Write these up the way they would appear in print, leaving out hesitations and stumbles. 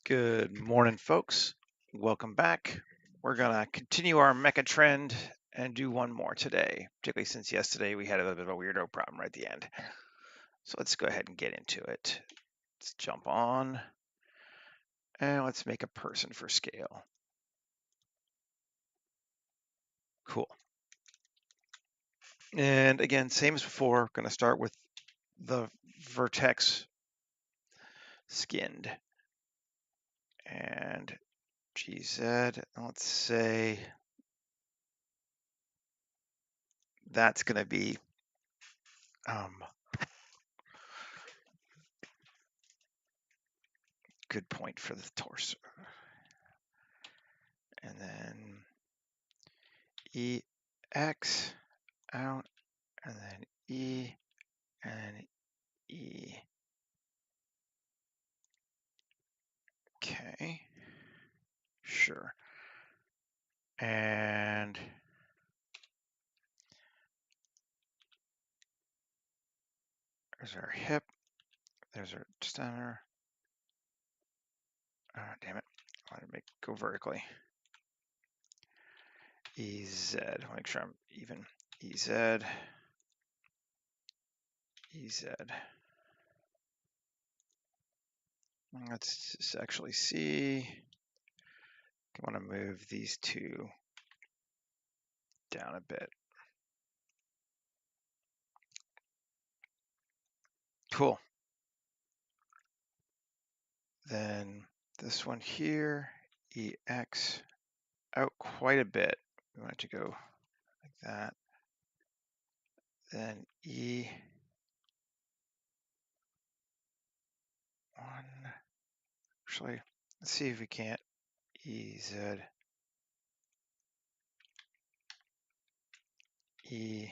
Good morning, folks. Welcome back. We're gonna continue our mecha trend and do one more today, particularly since yesterday we had a little bit of a weirdo problem right at the end. So let's go ahead and get into it. Let's jump on and let's make a person for scale. Cool. And again, same as before, gonna start with the vertex skinned. And GZ, let's say that's gonna be good point for the torso. And then EX out, and then E and E. Okay, sure. And there's our hip. There's our center. Damn it. I want to go vertically. EZ. I'll make sure I'm even. EZ. EZ. Let's just actually see. I want to move these two down a bit. Cool. Then this one here, EX, out quite a bit. We want it to go like that. Then E1. Actually, let's see if we can't EZ. EZ.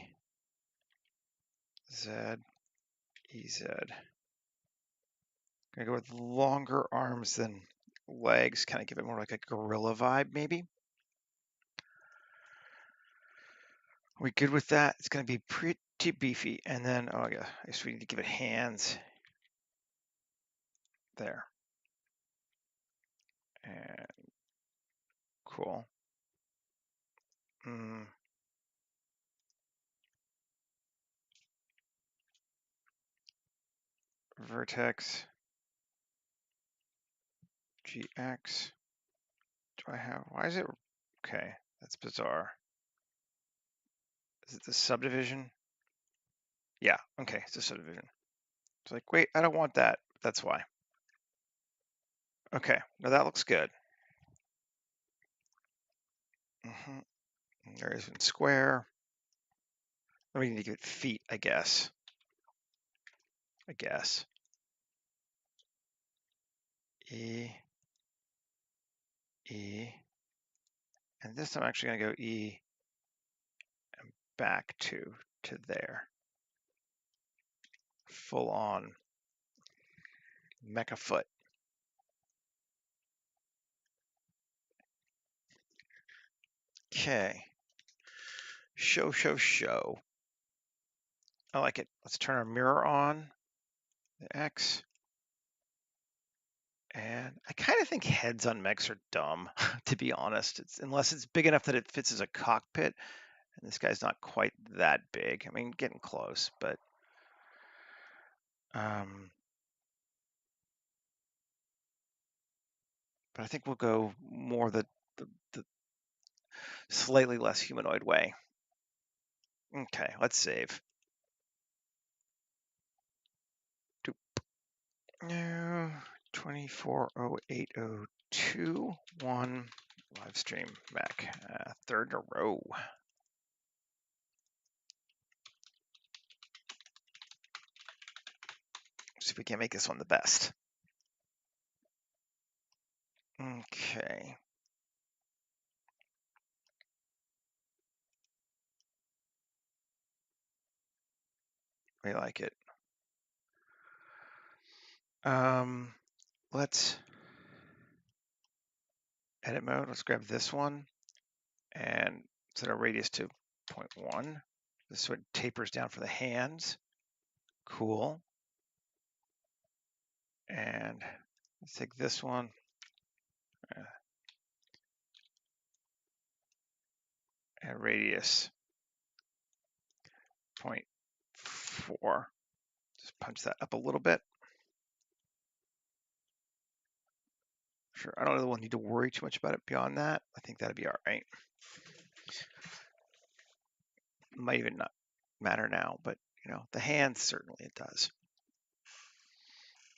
EZ. Gonna go with longer arms than legs, kind of give it more like a gorilla vibe, maybe. Are we good with that? It's gonna be pretty beefy. And then, oh yeah, I guess we need to give it hands. There. And cool. Vertex. GX. Do I have, why is it, okay, that's bizarre. Is it the subdivision? Yeah, okay, it's a subdivision. It's like, wait, I don't want that. That's why. Okay, now that looks good. There is in square. We need to give it feet, I guess. E, E, and this I'm actually gonna go E and back to there. Full on mecha foot. Okay. Show. I like it. Let's turn our mirror on. The X. And I kind of think heads on mechs are dumb, to be honest. Unless it's big enough that it fits as a cockpit. And this guy's not quite that big. I mean, getting close, but I think we'll go more the slightly less humanoid way. Okay, let's save. No, 240802 1 live stream back. Third in a row. See if we can make this one the best. Okay. We like it. Let's edit mode. Let's grab this one and set our radius to 0.1. This sort of tapers down for the hands. Cool. And let's take this one, and radius 0.4. Just punch that up a little bit. Sure, I don't know that we'll need to worry too much about it beyond that. I think that'd be all right. Might even not matter now, but the hands, certainly it does.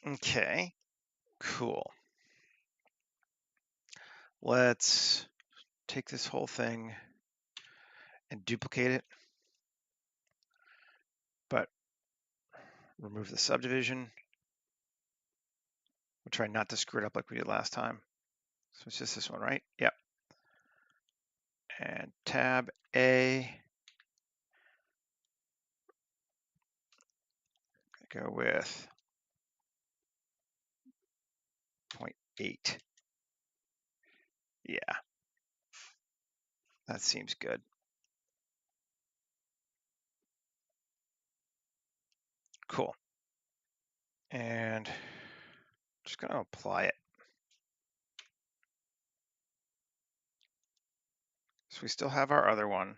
Okay, cool. Let's take this whole thing and duplicate it, but remove the subdivision. We'll try not to screw it up like we did last time. So it's just this one, right? Yep. And tab A. Go with 0.8. Yeah, that seems good. Cool. And just going to apply it. So we still have our other one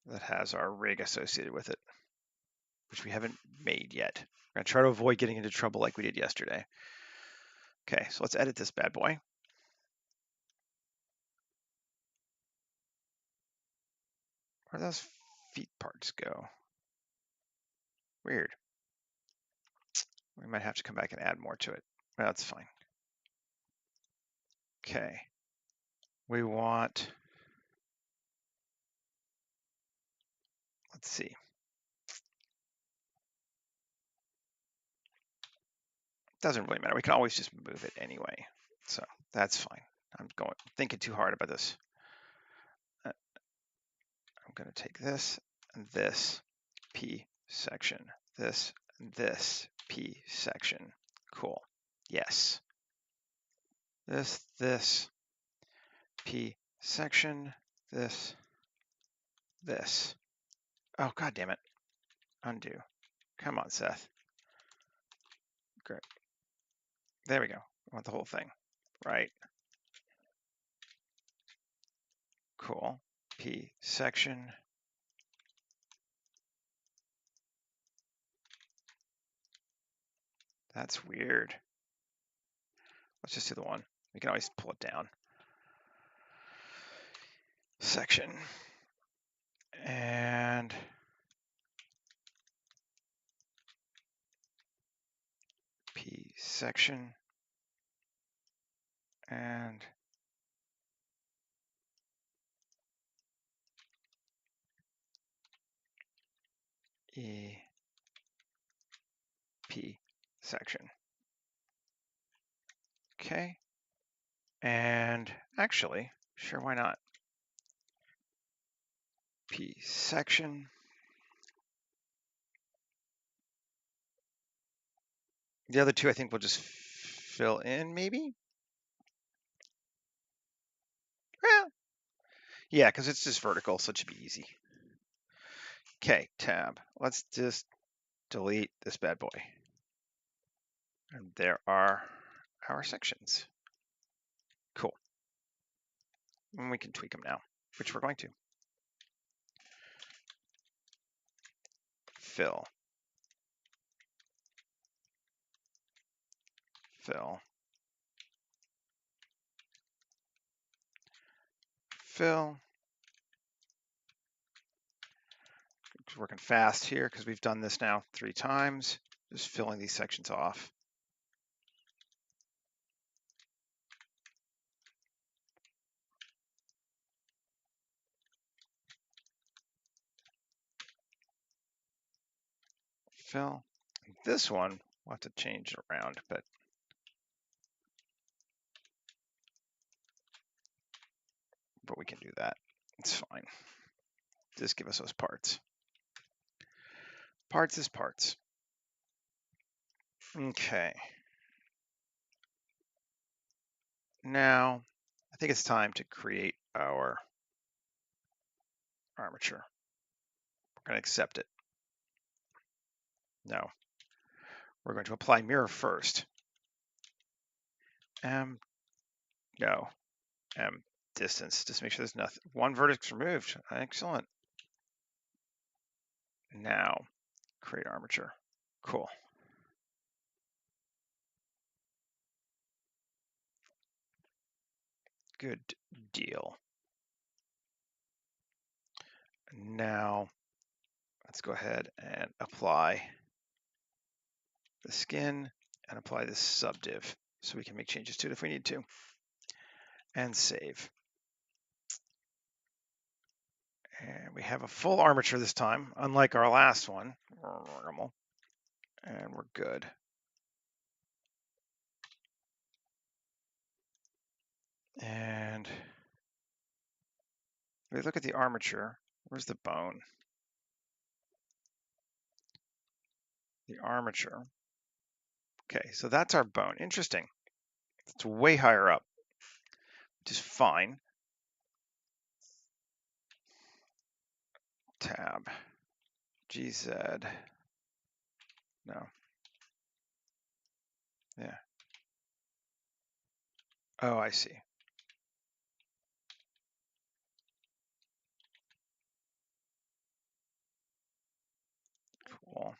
that has our rig associated with it, which we haven't made yet. We're going to try to avoid getting into trouble like we did yesterday. Okay, so let's edit this bad boy. Where do those feet parts go? Weird. We might have to come back and add more to it. No, that's fine. Okay. We want, let's see. Doesn't really matter. We can always just move it anyway. So that's fine. I'm thinking too hard about this. I'm going to take this and this P section, this and this P section. Cool. Yes. This P section, this. Oh, God damn it. Undo. Come on, Seth. Great. There we go. I want the whole thing. Right. Cool. P section. That's weird. Let's just do the one. We can always pull it down. Section. And P section. And E P section. Okay. And actually, sure, why not? P section. The other two, I think we'll just fill in, maybe? Yeah, because it's just vertical, so it should be easy. Okay, tab. Let's just delete this bad boy. And there are our sections. Cool. And we can tweak them now, which we're going to. Fill. Fill. Fill. It's working fast here because we've done this now 3 times. Just filling these sections off. Fill. This one, we'll have to change it around, but we can do that. It's fine. Just give us those parts. Parts is parts. Okay. Now, I think it's time to create our armature. We're going to accept it. No. We're going to apply mirror first. No. distance. Just make sure there's nothing. One vertex removed. Excellent. Now, create armature. Cool. Good deal. Now, let's go ahead and apply the skin and apply this subdiv so we can make changes to it if we need to. And save. And we have a full armature this time, unlike our last one. And we're good. And we look at the armature. Where's the bone? The armature. Okay, so that's our bone. Interesting. It's way higher up, which is fine. Tab. GZ. No. Yeah. Oh, I see. Cool.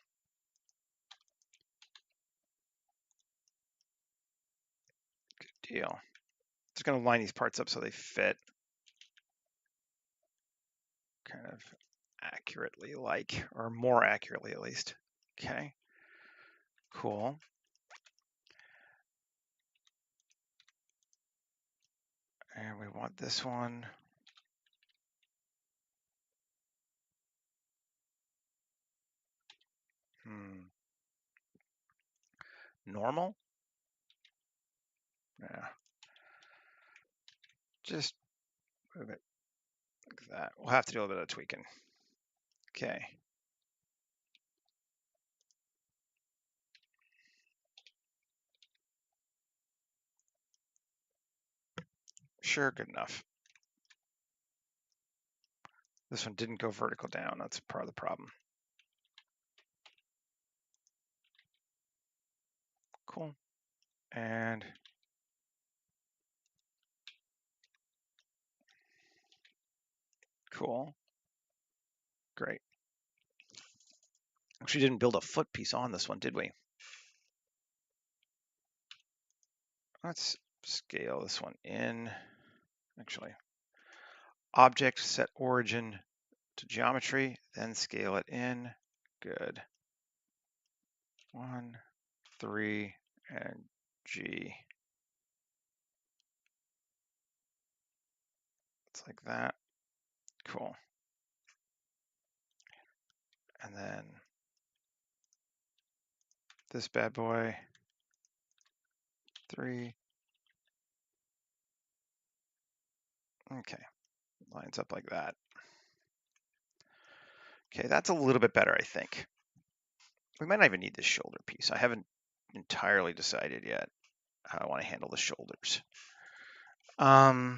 Good deal. Just going to line these parts up so they fit kind of accurately, like, or more accurately at least. Okay. Cool. And we want this one. Normal? Yeah. Just move it like that. We'll have to do a little bit of tweaking. Okay. Sure, good enough. This one didn't go vertical down. That's part of the problem. Cool. And cool. Great. Actually didn't build a foot piece on this one, did we? Let's scale this one in. Actually, object set origin to geometry, then scale it in. Good. 1, 3, and G. It's like that. Cool. And then this bad boy, 3. Okay, lines up like that. Okay, that's a little bit better, I think. We might not even need this shoulder piece. I haven't entirely decided yet how I want to handle the shoulders. Because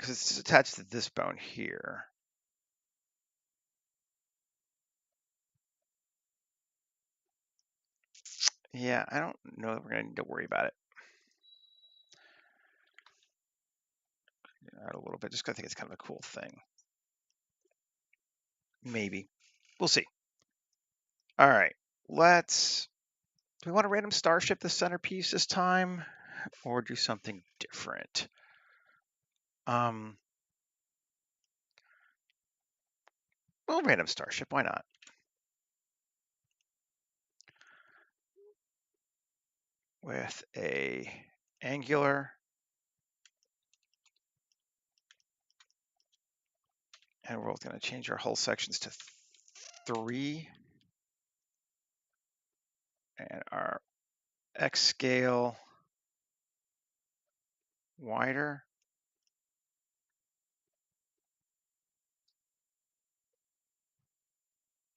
it's attached to this bone here. Yeah, I don't know that we're going to need to worry about it. Out a little bit, just because I think it's kind of a cool thing. Maybe. We'll see. All right, let's... Do we want a random starship the centerpiece this time? Or do something different? Well, random starship, why not? With a angular and we're going to change our hull sections to 3 and our X scale wider.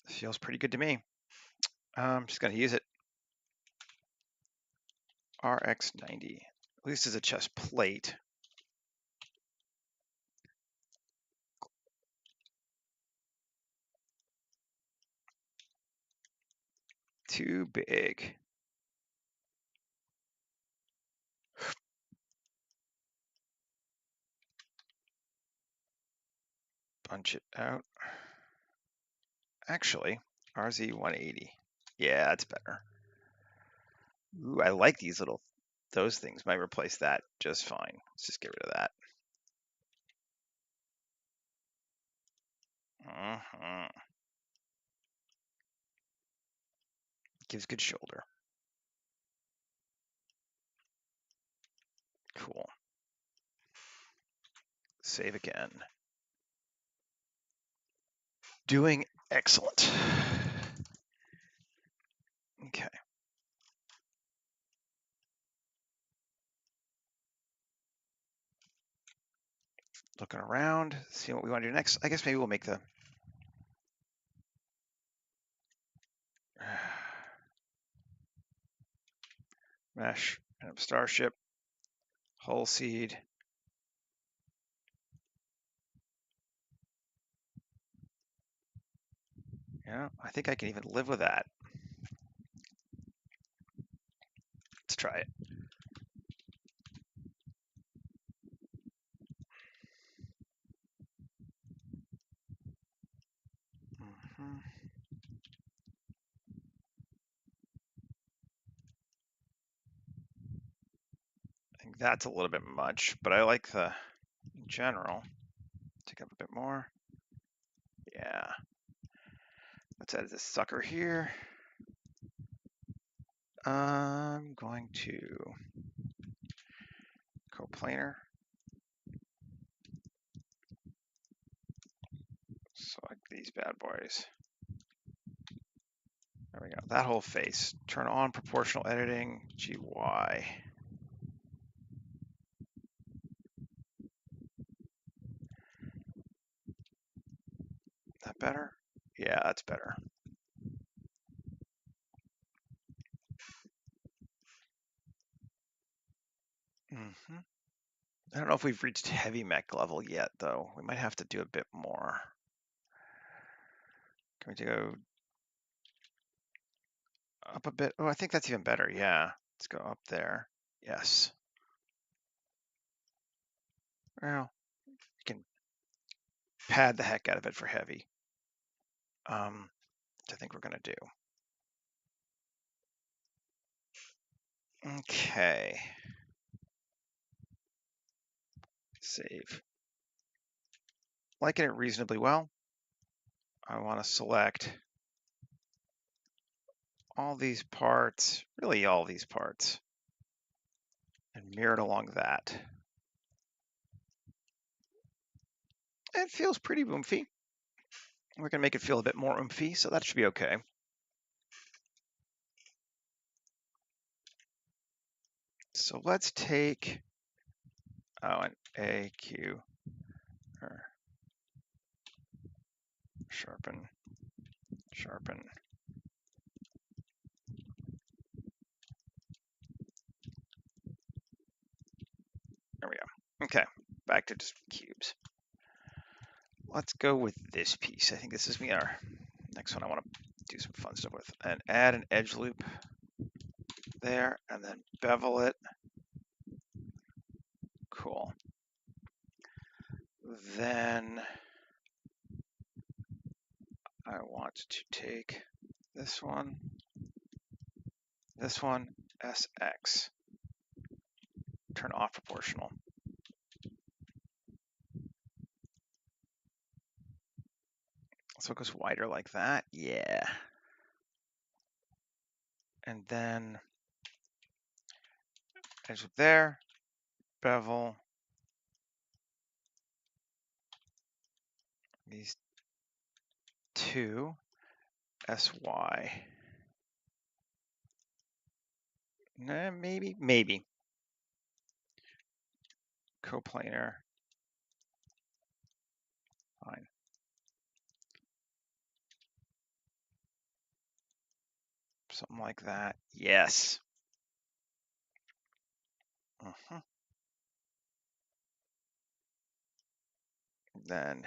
Feels pretty good to me. I'm just going to use it. RX90, at least as a chest plate. Too big. Punch it out. Actually, RZ 180. Yeah, that's better. Ooh, I like these little, those things might replace that just fine. Let's just get rid of that. Gives good shoulder. Cool. Save again. Doing excellent. Okay. Looking around, seeing what we want to do next. I guess maybe we'll make the mesh and starship, hull seed. Yeah, I think I can even live with that. Let's try it. I think that's a little bit much, but I like the, in general, take up a bit more. Yeah. Let's add this sucker here. I'm going to coplanar. Select these bad boys. There we go. That whole face. Turn on proportional editing, GY. That better? Yeah, that's better. I don't know if we've reached heavy mech level yet, though. We might have to do a bit more. Can we go up a bit? Oh, I think that's even better. Yeah, let's go up there. Yes. Well, we can pad the heck out of it for heavy. Which I think we're going to do. Okay. Save. Liking it reasonably well. I want to select all these parts, really all these parts, and mirror it along that. It feels pretty oomphy. We're going to make it feel a bit more oomphy, so that should be okay. So let's take, an AQ, or sharpen. There we go. Okay, back to just cubes. Let's go with this piece. I think this is our next one I want to do some fun stuff with. And add an edge loop there, and then bevel it. Cool. Then I want to take this one, SX, turn off proportional. So it goes wider like that. Yeah. And then edge loop there, bevel these two, SY. Nah, maybe. Coplanar. Fine. Something like that. Yes. Then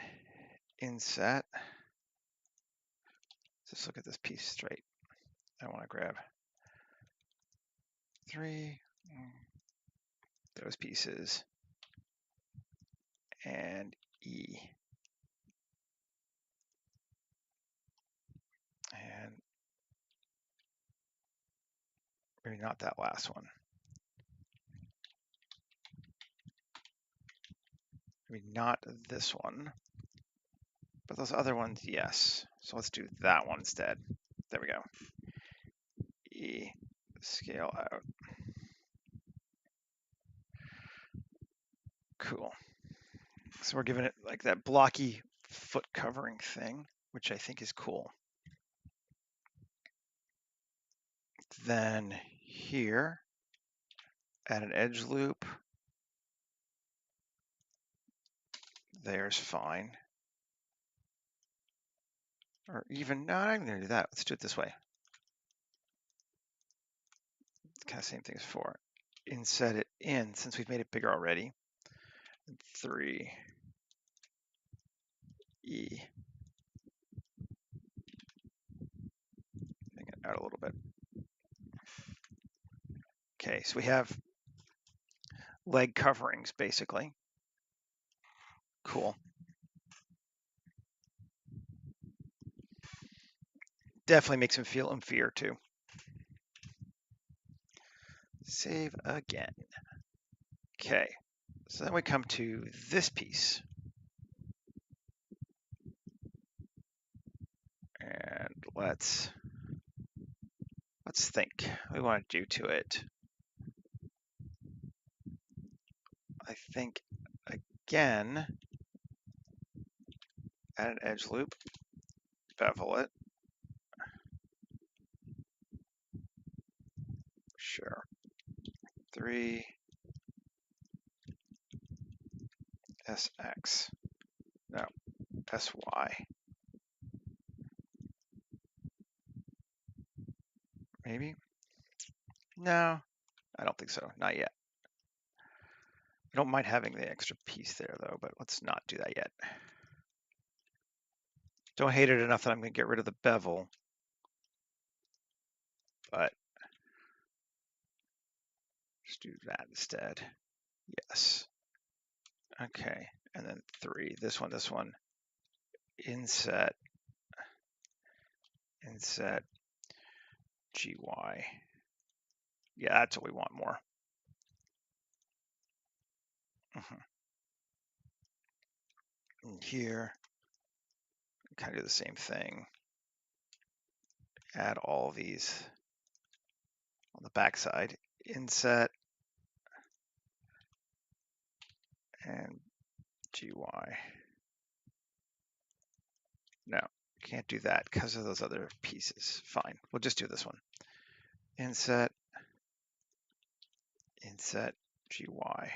inset. Just look at this piece straight. I want to grab 3, those pieces, and E. Maybe not that last one. Maybe not this one. But those other ones, yes. So let's do that one instead. There we go. E, scale out. Cool. So we're giving it like that blocky foot covering thing, which I think is cool. Then here, add an edge loop. There's fine. Or even, no, I'm going to do that. Let's do it this way. It's kind of same thing as 4. Inset it in, since we've made it bigger already. 3, E. Bring it out a little bit. Okay, so we have leg coverings, basically. Cool. Definitely makes him feel in fear, too. Save again. Okay, so then we come to this piece. And let's think what we want to do to it. I think, again, add an edge loop, bevel it. Sure. 3, SX. No, SY. Maybe? No, I don't think so. Not yet. I don't mind having the extra piece there, though, but let's not do that yet. Don't hate it enough that I'm going to get rid of the bevel. But just do that instead. Yes. Okay, and then 3. This one. Inset, GY. Yeah, that's what we want more. And here, kind of do the same thing. Add all of these on the backside. Inset and GY. No, can't do that because of those other pieces. Fine, we'll just do this one. Inset, GY.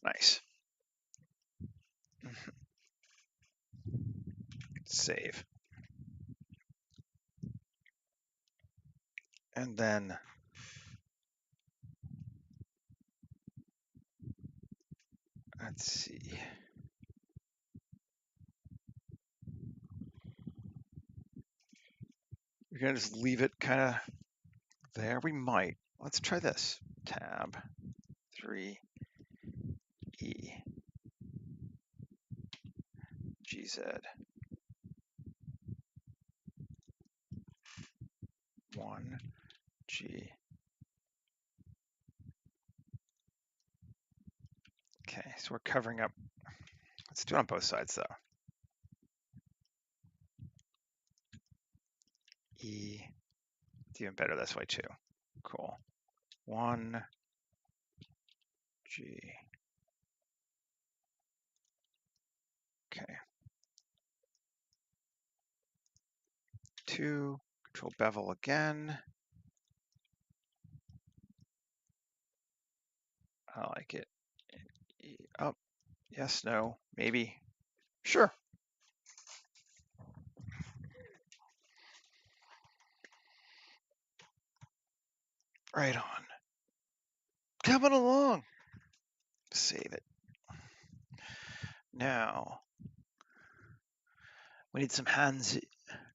Nice. Save. And then let's see. We're gonna just leave it kind of there. We might. Let's try this. Tab 3 E GZ 1 G. Okay, so we're covering up. Let's do it on both sides though. E. It's even better this way too. Cool. 1 G. Okay. 2. Control bevel again. I like it. Oh, yes, no, maybe. Sure. Right on. Coming along. Save it. Now, we need some hands. Do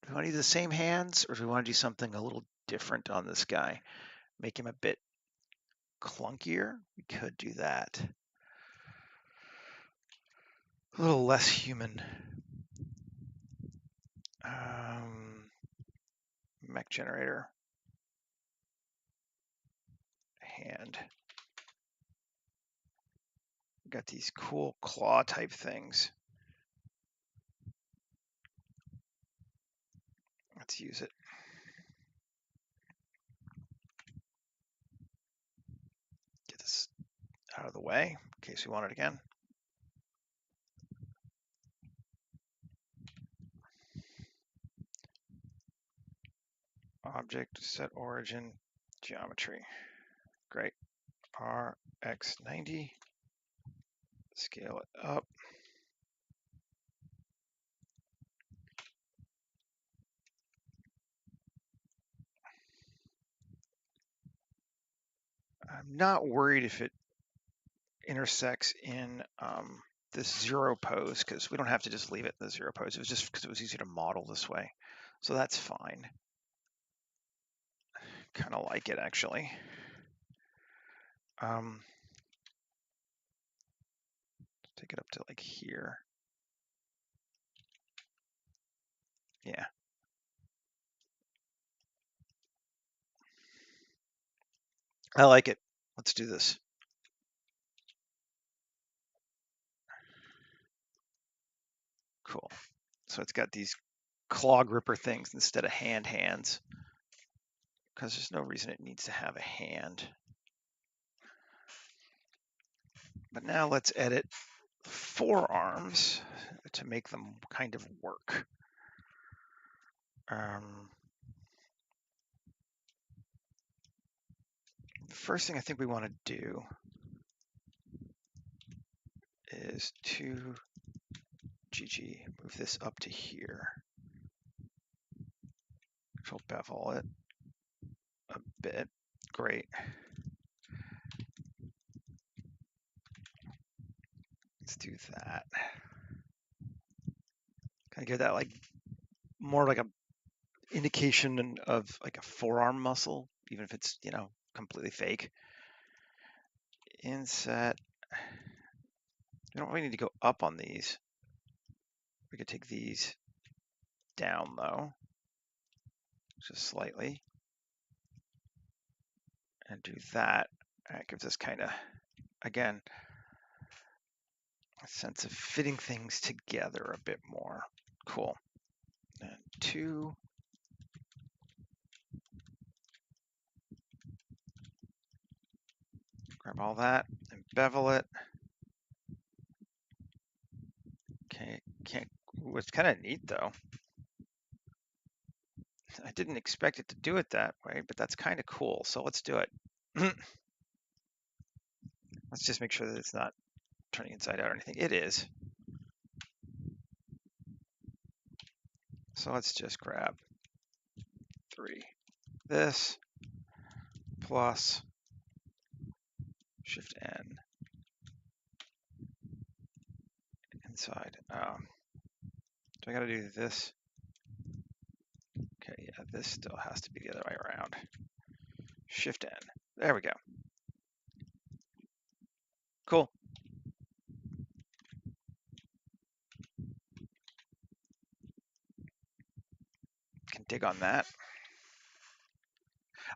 we want to do the same hands, or do we want to do something a little different on this guy? Make him a bit clunkier? We could do that. A little less human. Mech generator. hand. We've got these cool claw type things. Let's use it. Get this out of the way in case we want it again. Object, set origin, geometry. Great. RX90. Scale it up. I'm not worried if it intersects in this zero pose, because we don't have to just leave it in the zero pose. It was just because it was easy to model this way. So that's fine. Kind of like it, actually. Take it up to like here. Yeah. I like it. Let's do this. Cool. So it's got these claw gripper things instead of hands, because there's no reason it needs to have a hand. But now let's edit forearms to make them kind of work. The first thing I think we want to do is to move this up to here. Control bevel it a bit. Great. Let's do that. Kind of give that like more like a indication of like a forearm muscle, even if it's, you know, completely fake. Inset. We don't really need to go up on these. We could take these down though, just slightly, and do that. That gives us kind of, again, a sense of fitting things together a bit more. Cool. And 2. Grab all that and bevel it. Okay, can't. Ooh, it's kind of neat though. I didn't expect it to do it that way, but that's kind of cool. So let's do it. Let's just make sure that it's not turning inside out or anything. It is. So let's just grab 3. This plus Shift N inside. Do I got to do this? Okay, yeah, this still has to be the other way around. Shift N. There we go. Cool. Can dig on that.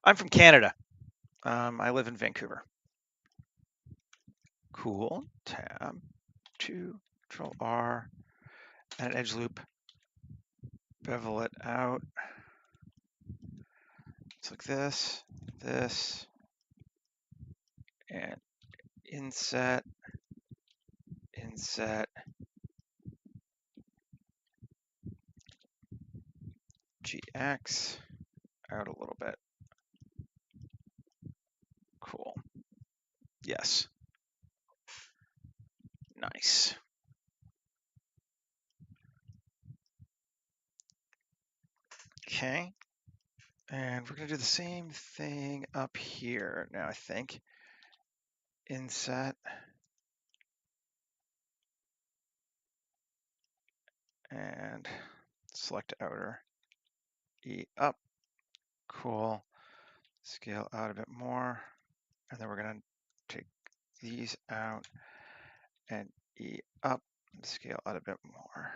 I'm from Canada. I live in Vancouver. Cool. Tab 2, Control R, and an edge loop. Bevel it out. It's like this, and inset, GX, out a little bit. Cool. Yes. Nice. Okay. And we're going to do the same thing up here now, I think. Inset. And select outer. E up. Cool. Scale out a bit more. And then we're going to take these out and E up and scale out a bit more.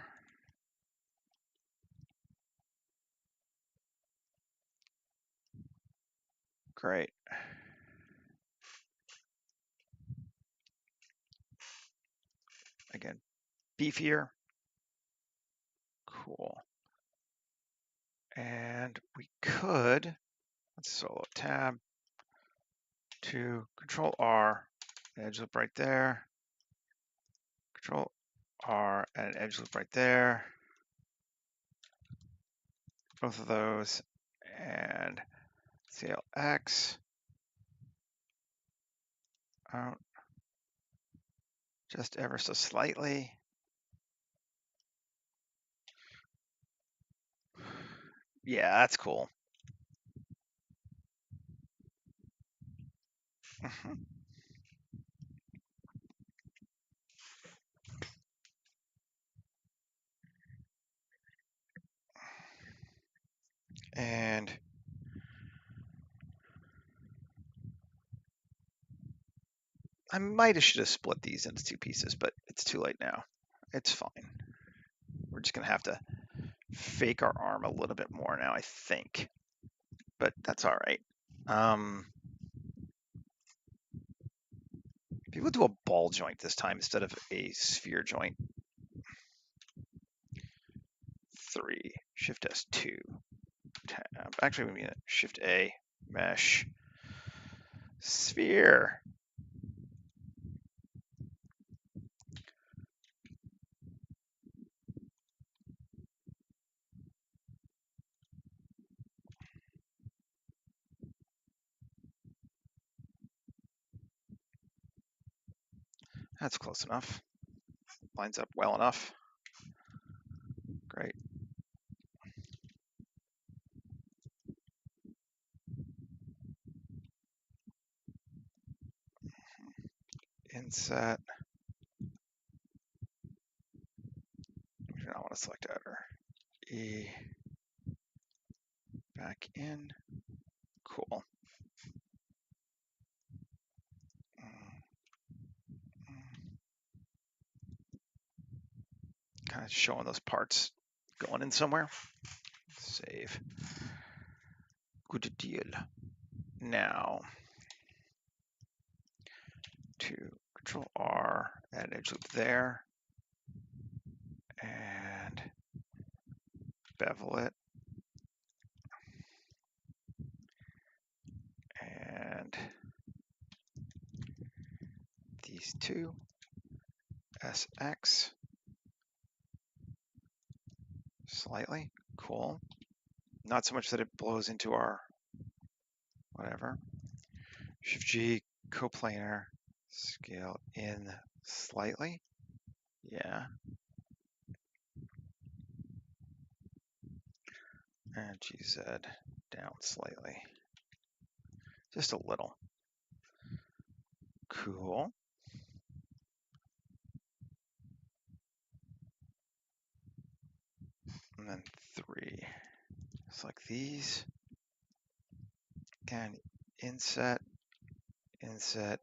Great. beefier. Cool. And we could, let's solo tab to Control R, edge loop right there. Control R and an edge loop right there. Both of those, and CLX out just ever so slightly. Yeah, that's cool. And I might have should have split these into two pieces, but it's too late now. It's fine. We're just gonna have to fake our arm a little bit more now, I think. But that's all right. People do a ball joint this time instead of a sphere joint. 3, Shift S2, tab. Actually, we mean Shift A, mesh, sphere. That's close enough. Lines up well enough. Great. Inset. I do not want to select editor. E. Back in. Cool. Kind of showing those parts going in somewhere. Save. Good deal. Now, to Control R, add an edge loop there, and bevel it, and these two, SX, slightly, cool. Not so much that it blows into our whatever. Shift G, coplanar, scale in slightly, yeah. And GZ down slightly, just a little. Cool. And then 3, select these. Again, inset, inset,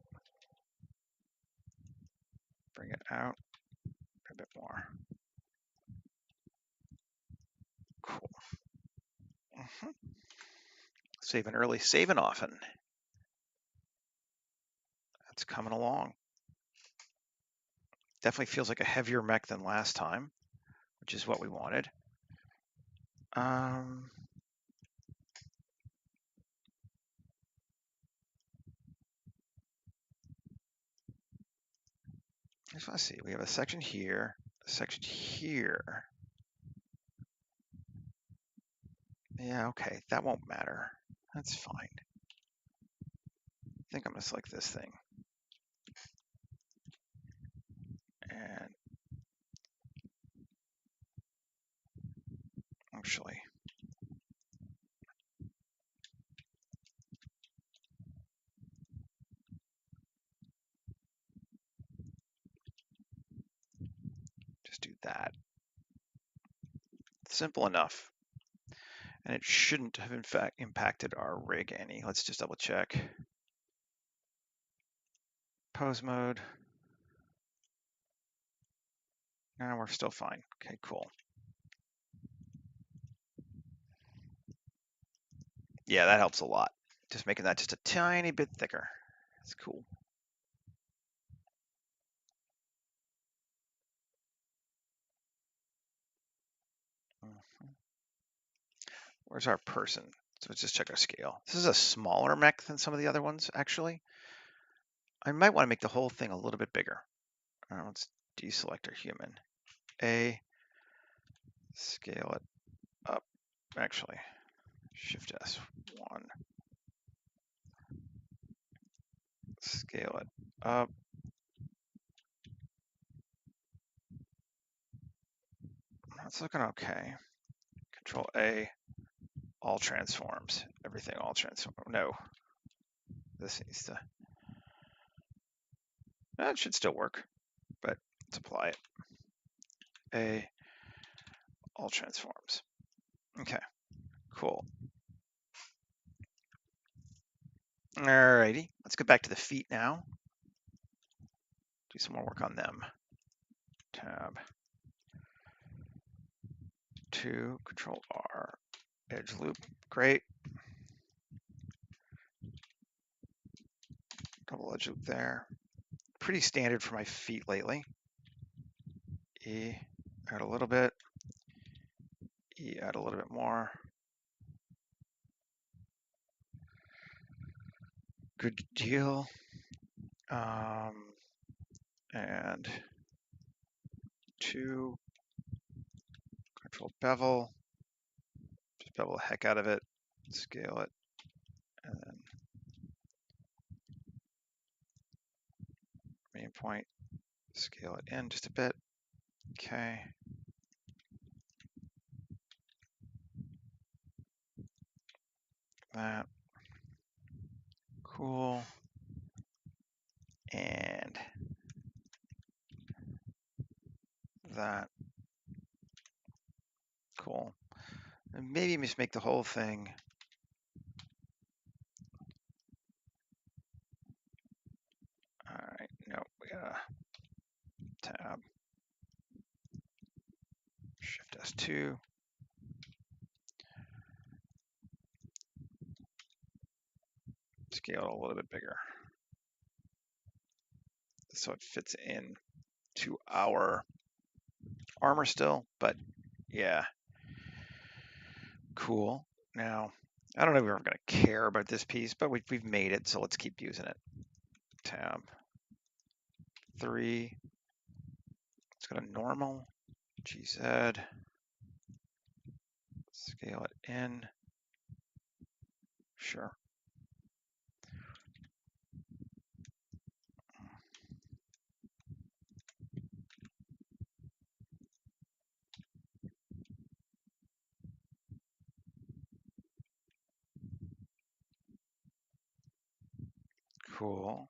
bring it out a bit more. Cool. Saving early, saving often. That's coming along. Definitely feels like a heavier mech than last time, which is what we wanted. I just want to see. We have a section here, a section here. Yeah, okay, that won't matter. That's fine. I think I'm gonna select this thing. And actually, just do that. Simple enough. And it shouldn't have in fact impacted our rig any. Let's just double check. Pose mode. No, we're still fine. Okay, cool. Yeah, that helps a lot. Just making that just a tiny bit thicker. That's cool. Where's our person? So let's just check our scale. This is a smaller mech than some of the other ones, actually. I might want to make the whole thing a little bit bigger. Let's deselect our human. Scale it up. Actually, Shift S1. Scale it up. That's looking okay. Control A. All transforms. Everything all transform. No. This needs to. That should still work, but let's apply it. A. All transforms. Okay. Cool. Alrighty. Let's get back to the feet now. Do some more work on them. Tab 2, Control R, edge loop. Great. Double edge loop there. Pretty standard for my feet lately. E, add a little bit. E, add a little bit more. Good deal. And 2, Control bevel. Just bevel the heck out of it. Scale it. And then main point. Scale it in just a bit. Okay. That. Cool. And that. Cool. And maybe just make the whole thing. All right. No, we gotta tab. Shift S2. Scale it a little bit bigger. So it fits in to our armor still, but yeah. Cool. Now, I don't know if we're going to care about this piece, but we've made it, so let's keep using it. Tab 3. Let's go to normal. GZ. Scale it in. Sure. Cool.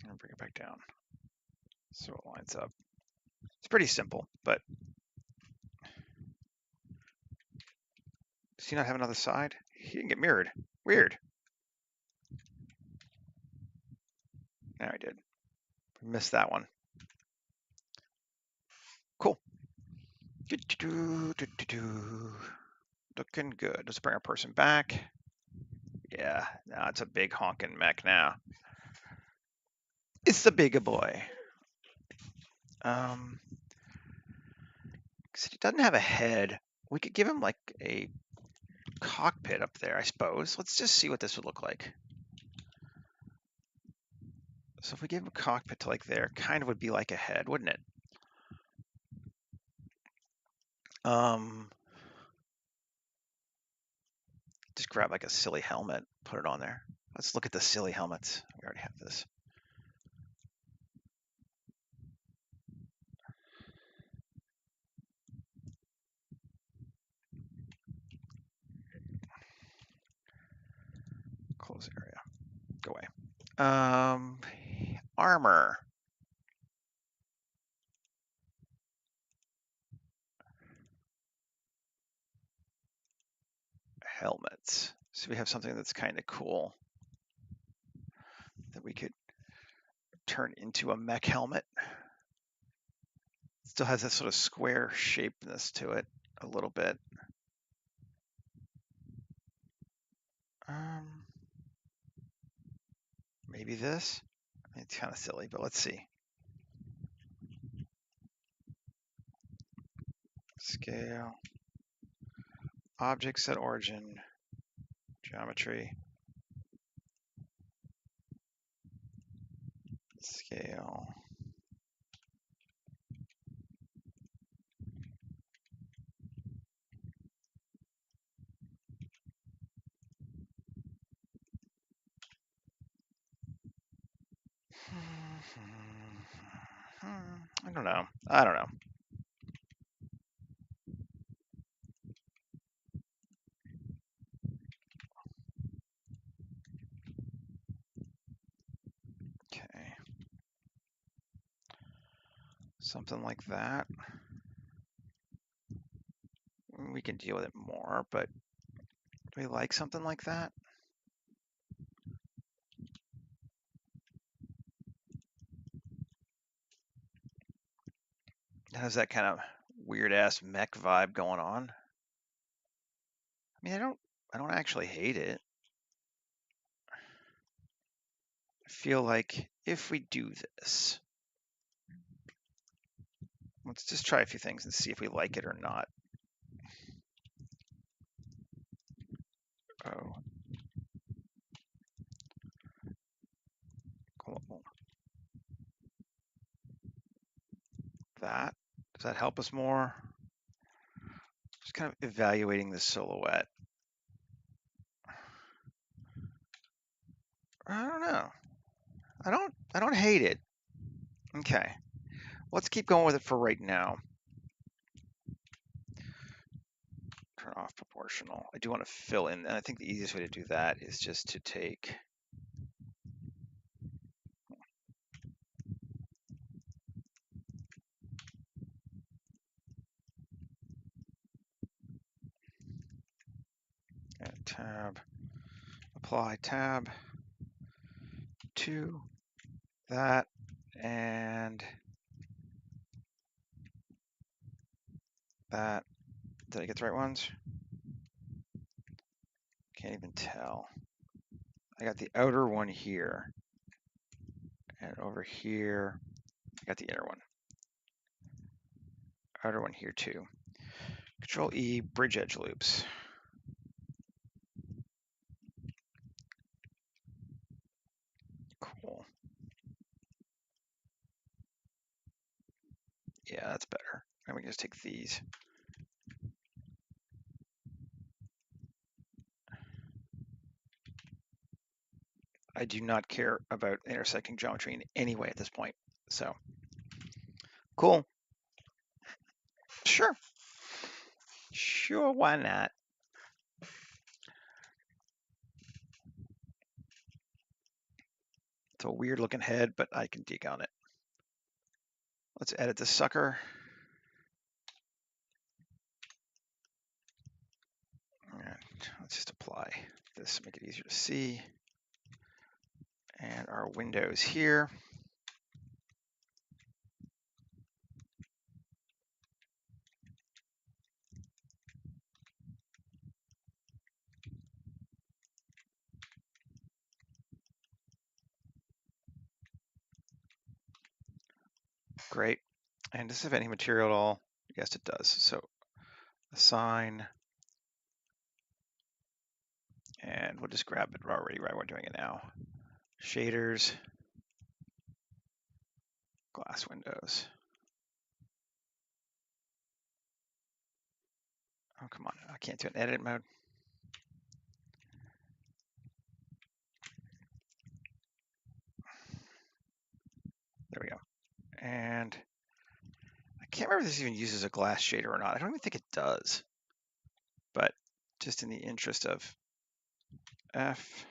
I'm gonna bring it back down so it lines up. It's pretty simple, but does he not have another side? He didn't get mirrored. Weird. Now I did. Missed that one. Cool. Looking good. Let's bring our person back. Yeah, now it's a big honking mech now. It's the bigger boy. Because he doesn't have a head. We could give him like a cockpit up there, I suppose. Let's just see what this would look like. So if we gave him a cockpit to like there, kind of would be like a head, wouldn't it? Just grab like a silly helmet, put it on there. Let's look at the silly helmets. We already have this. Close area. Go away. Armor. Helmets. So we have something that's kind of cool that we could turn into a mech helmet. Still has that sort of square shapeness to it a little bit. Maybe this. It's kind of silly, but let's see. Scale. Objects at origin. Geometry. Scale. I don't know. I don't know. Okay. Something like that. We can deal with it more, but do we like something like that? It has that kind of weird ass mech vibe going on. I mean, I don't actually hate it. I feel like if we do this, let's just try a few things and see if we like it or not. Oh, cool. That, does that help us more? Just kind of evaluating the silhouette. I don't know. I don't hate it. Okay. Let's keep going with it for right now. Turn off proportional. I do want to fill in, and I think the easiest way to do that is just to take tab, apply tab to that, and that. Did I get the right ones? Can't even tell. I got the outer one here, and over here, I got the inner one. Outer one here too. Control E, bridge edge loops. Cool. Yeah, that's better. And we can just take these. I do not care about intersecting geometry in any way at this point. So, cool. Sure. Sure, why not? It's a weird looking head, but I can dig on it. Let's edit this sucker. And let's just apply this, make it easier to see. And our windows here. Great. And does this have any material at all? Yes, it does. So assign, and we'll just grab it already right. We're doing it now. Shaders, glass windows. Oh, come on. I can't do an edit mode. There we go. And I can't remember if this even uses a glass shader or not. I don't even think it does. But just in the interest of F,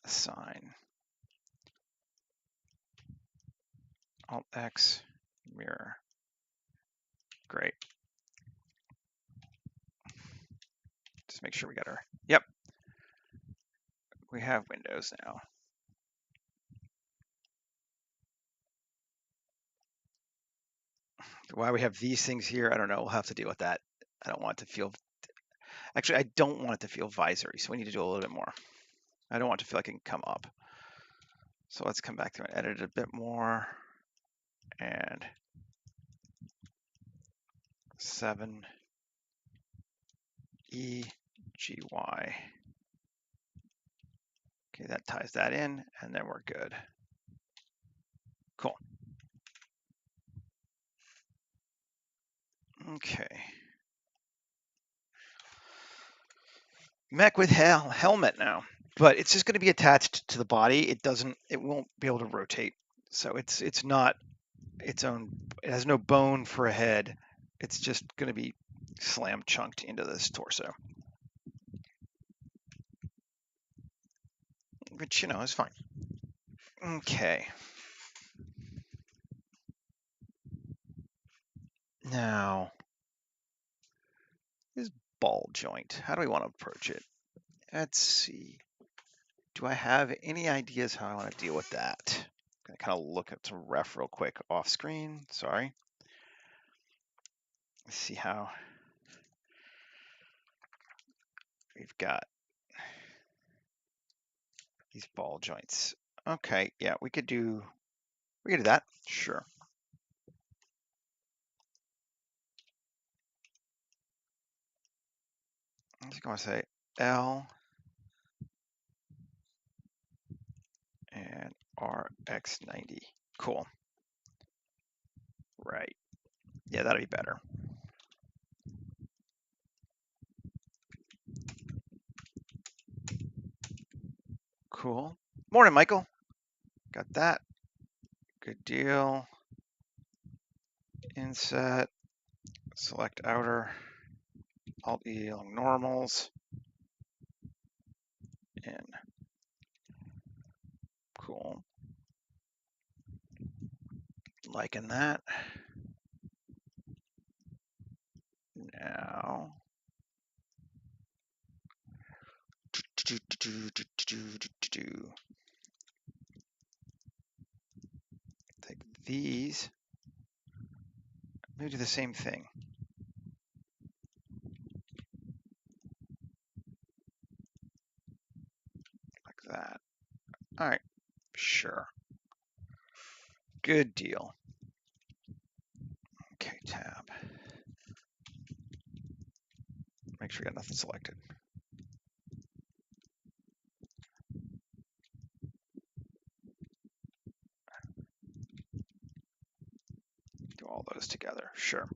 assign, Alt X, mirror. Great. Just make sure we got our, yep. We have windows now. Why we have these things here, I don't know. We'll have to deal with that. I don't want to feel, Actually, I don't want it to feel visory, so we need to do a little bit more. I don't want it to feel like it can come up. So let's come back through and edit it a bit more. And 7 EGY. Okay, that ties that in, and then we're good. Cool. Okay. Mech with helmet now, but it's just going to be attached to the body. It won't be able to rotate. So it's not its own. It has no bone for a head. It's just going to be slam chunked into this torso, which is fine. Okay. Now, this ball joint. How do we want to approach it? Let's see. Do I have any ideas how I want to deal with that? I'm going to kind of look at some ref real quick off screen. Sorry. Let's see how we've got these ball joints. Okay, yeah, we could do that. Sure. I'm just going to say L and RX90. Cool. Right. Yeah, that'll be better. Cool. Morning, Michael. Got that. Good deal. Inset. Select outer. Alt E along normals. In. Cool. Liking that. Now. Take these. Maybe do the same thing. Like that. All right. Sure. Good deal. Okay, tab. Make sure you got nothing selected. Do all those together. Sure.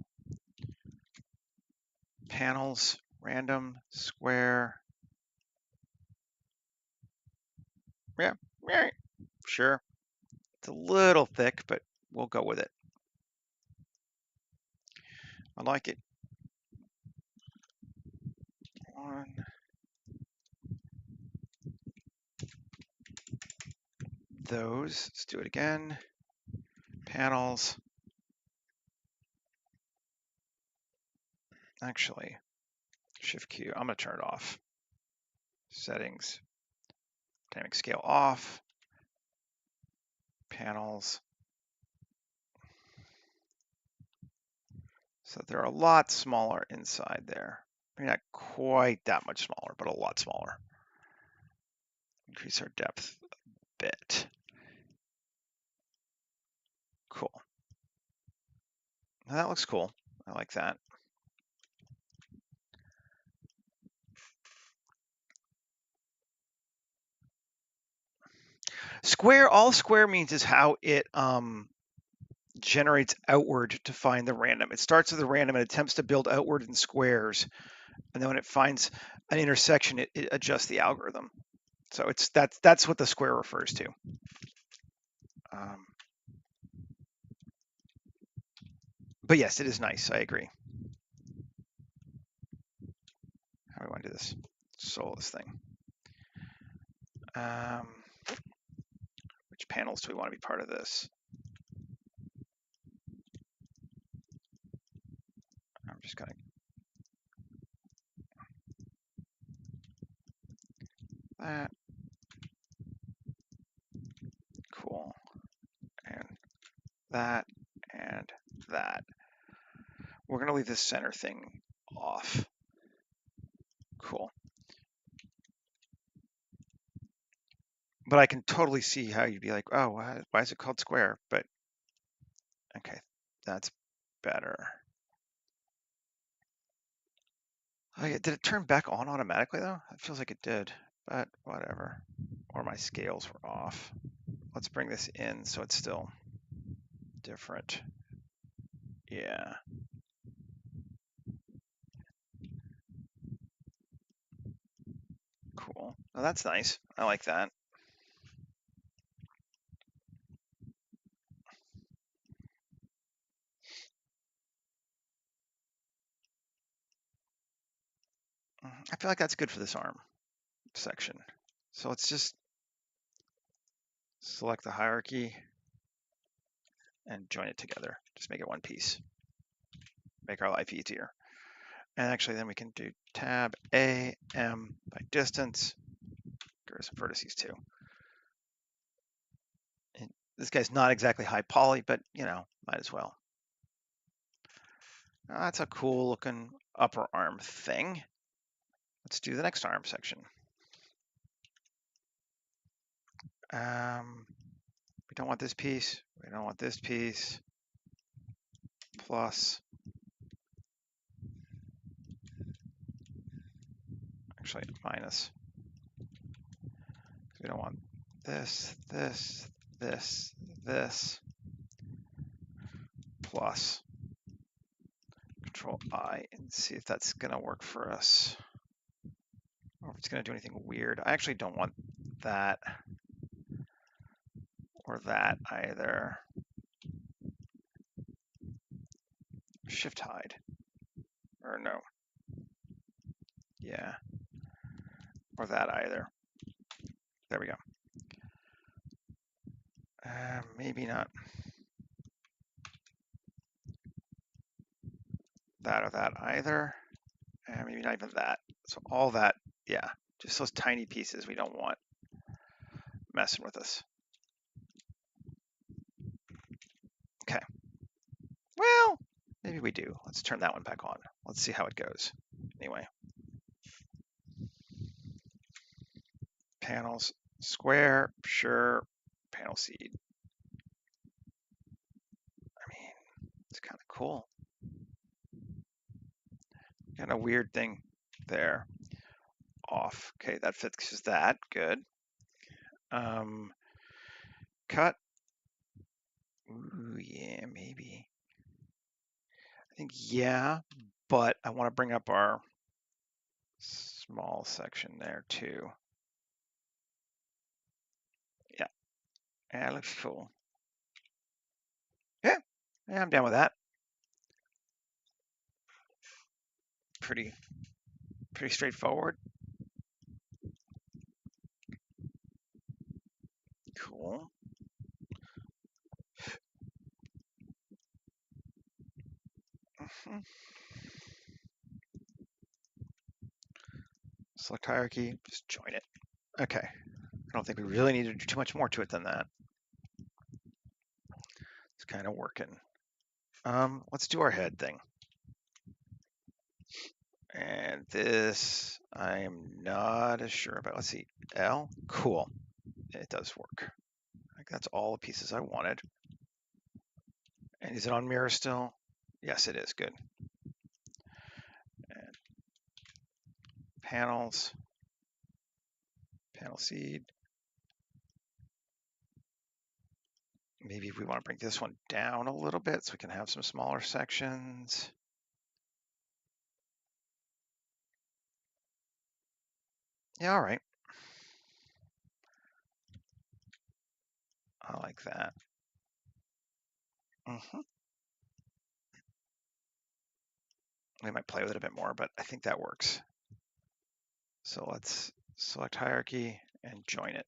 Panels, random, square. Yeah, right. Sure. It's a little thick, but we'll go with it. I like it. One. Those. Let's do it again. Panels. Actually, Shift Q. I'm going to turn it off. Settings. Dynamic scale off. Panels. So they're a lot smaller inside there. Maybe not quite that much smaller, but a lot smaller. Increase our depth a bit. Cool. Now that looks cool. I like that. Square, all square means is how it generates outward to find the random. It starts with a random and attempts to build outward in squares. And then when it finds an intersection, it adjusts the algorithm. So that's what the square refers to. But yes, it is nice. I agree. How do we want to do this? Solo this thing. Which panels do we want to be part of this? I'm just going to that. Cool. And that and that. We're going to leave this center thing off. But I can totally see how you'd be like, oh, why is it called square? But okay, that's better. Oh, yeah, did it turn back on automatically though? It feels like it did, but whatever. Or my scales were off. Let's bring this in so it's still different. Yeah. Cool. Oh, that's nice. I like that. I feel like that's good for this arm section. So let's just select the hierarchy and join it together. Just make it one piece. Make our life easier. And actually then we can do tab A, M by distance. There are some vertices too. And this guy's not exactly high poly, but you know, might as well. That's a cool looking upper arm thing. Let's do the next arm section. We don't want this piece. We don't want this piece. Plus, actually minus. We don't want this, this, this, this. Plus. Control I and see if that's gonna work for us. Or if it's gonna do anything weird. I actually don't want that or that either. Shift hide. Or no. Yeah. Or that either. There we go. Maybe not that or that either. Maybe not even that. So all that, yeah, just those tiny pieces we don't want messing with us. Okay. Well, maybe we do. Let's turn that one back on. Let's see how it goes. Anyway. Panels, square, sure, panel seed. I mean, it's kind of cool. Kind of weird thing there. Off. Okay, that fixes that. Good. Cut. Ooh, yeah, maybe. I think yeah, but I want to bring up our small section there too. Yeah, yeah, it looks cool. Yeah, yeah, I'm down with that. Pretty straightforward. Cool. Select hierarchy, just join it. Okay. I don't think we really need to do too much more to it than that. It's kind of working. Let's do our head thing. And this, I am not as sure about. Let's see, L, cool. It does work. I think that's all the pieces I wanted. And is it on mirror still? Yes, it is, good. And panels, panel seed. Maybe if we want to bring this one down a little bit so we can have some smaller sections. Yeah, all right. I like that. We might play with it a bit more, but I think that works. So let's select hierarchy and join it.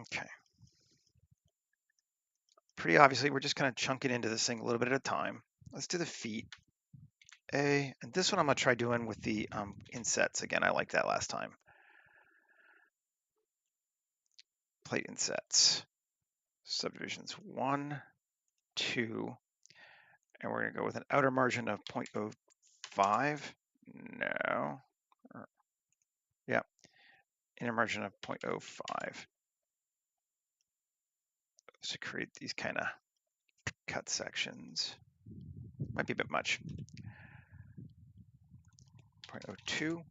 Okay. Pretty obviously, we're just kind of chunking into this thing a little bit at a time. Let's do the feet. A, and this one I'm gonna try doing with the insets. Again, I like that last time. Plate insets. Subdivisions 1, 2, and we're gonna go with an outer margin of 0.05. No. Yeah, inner margin of 0.05. So create these kind of cut sections. Might be a bit much. 0.02,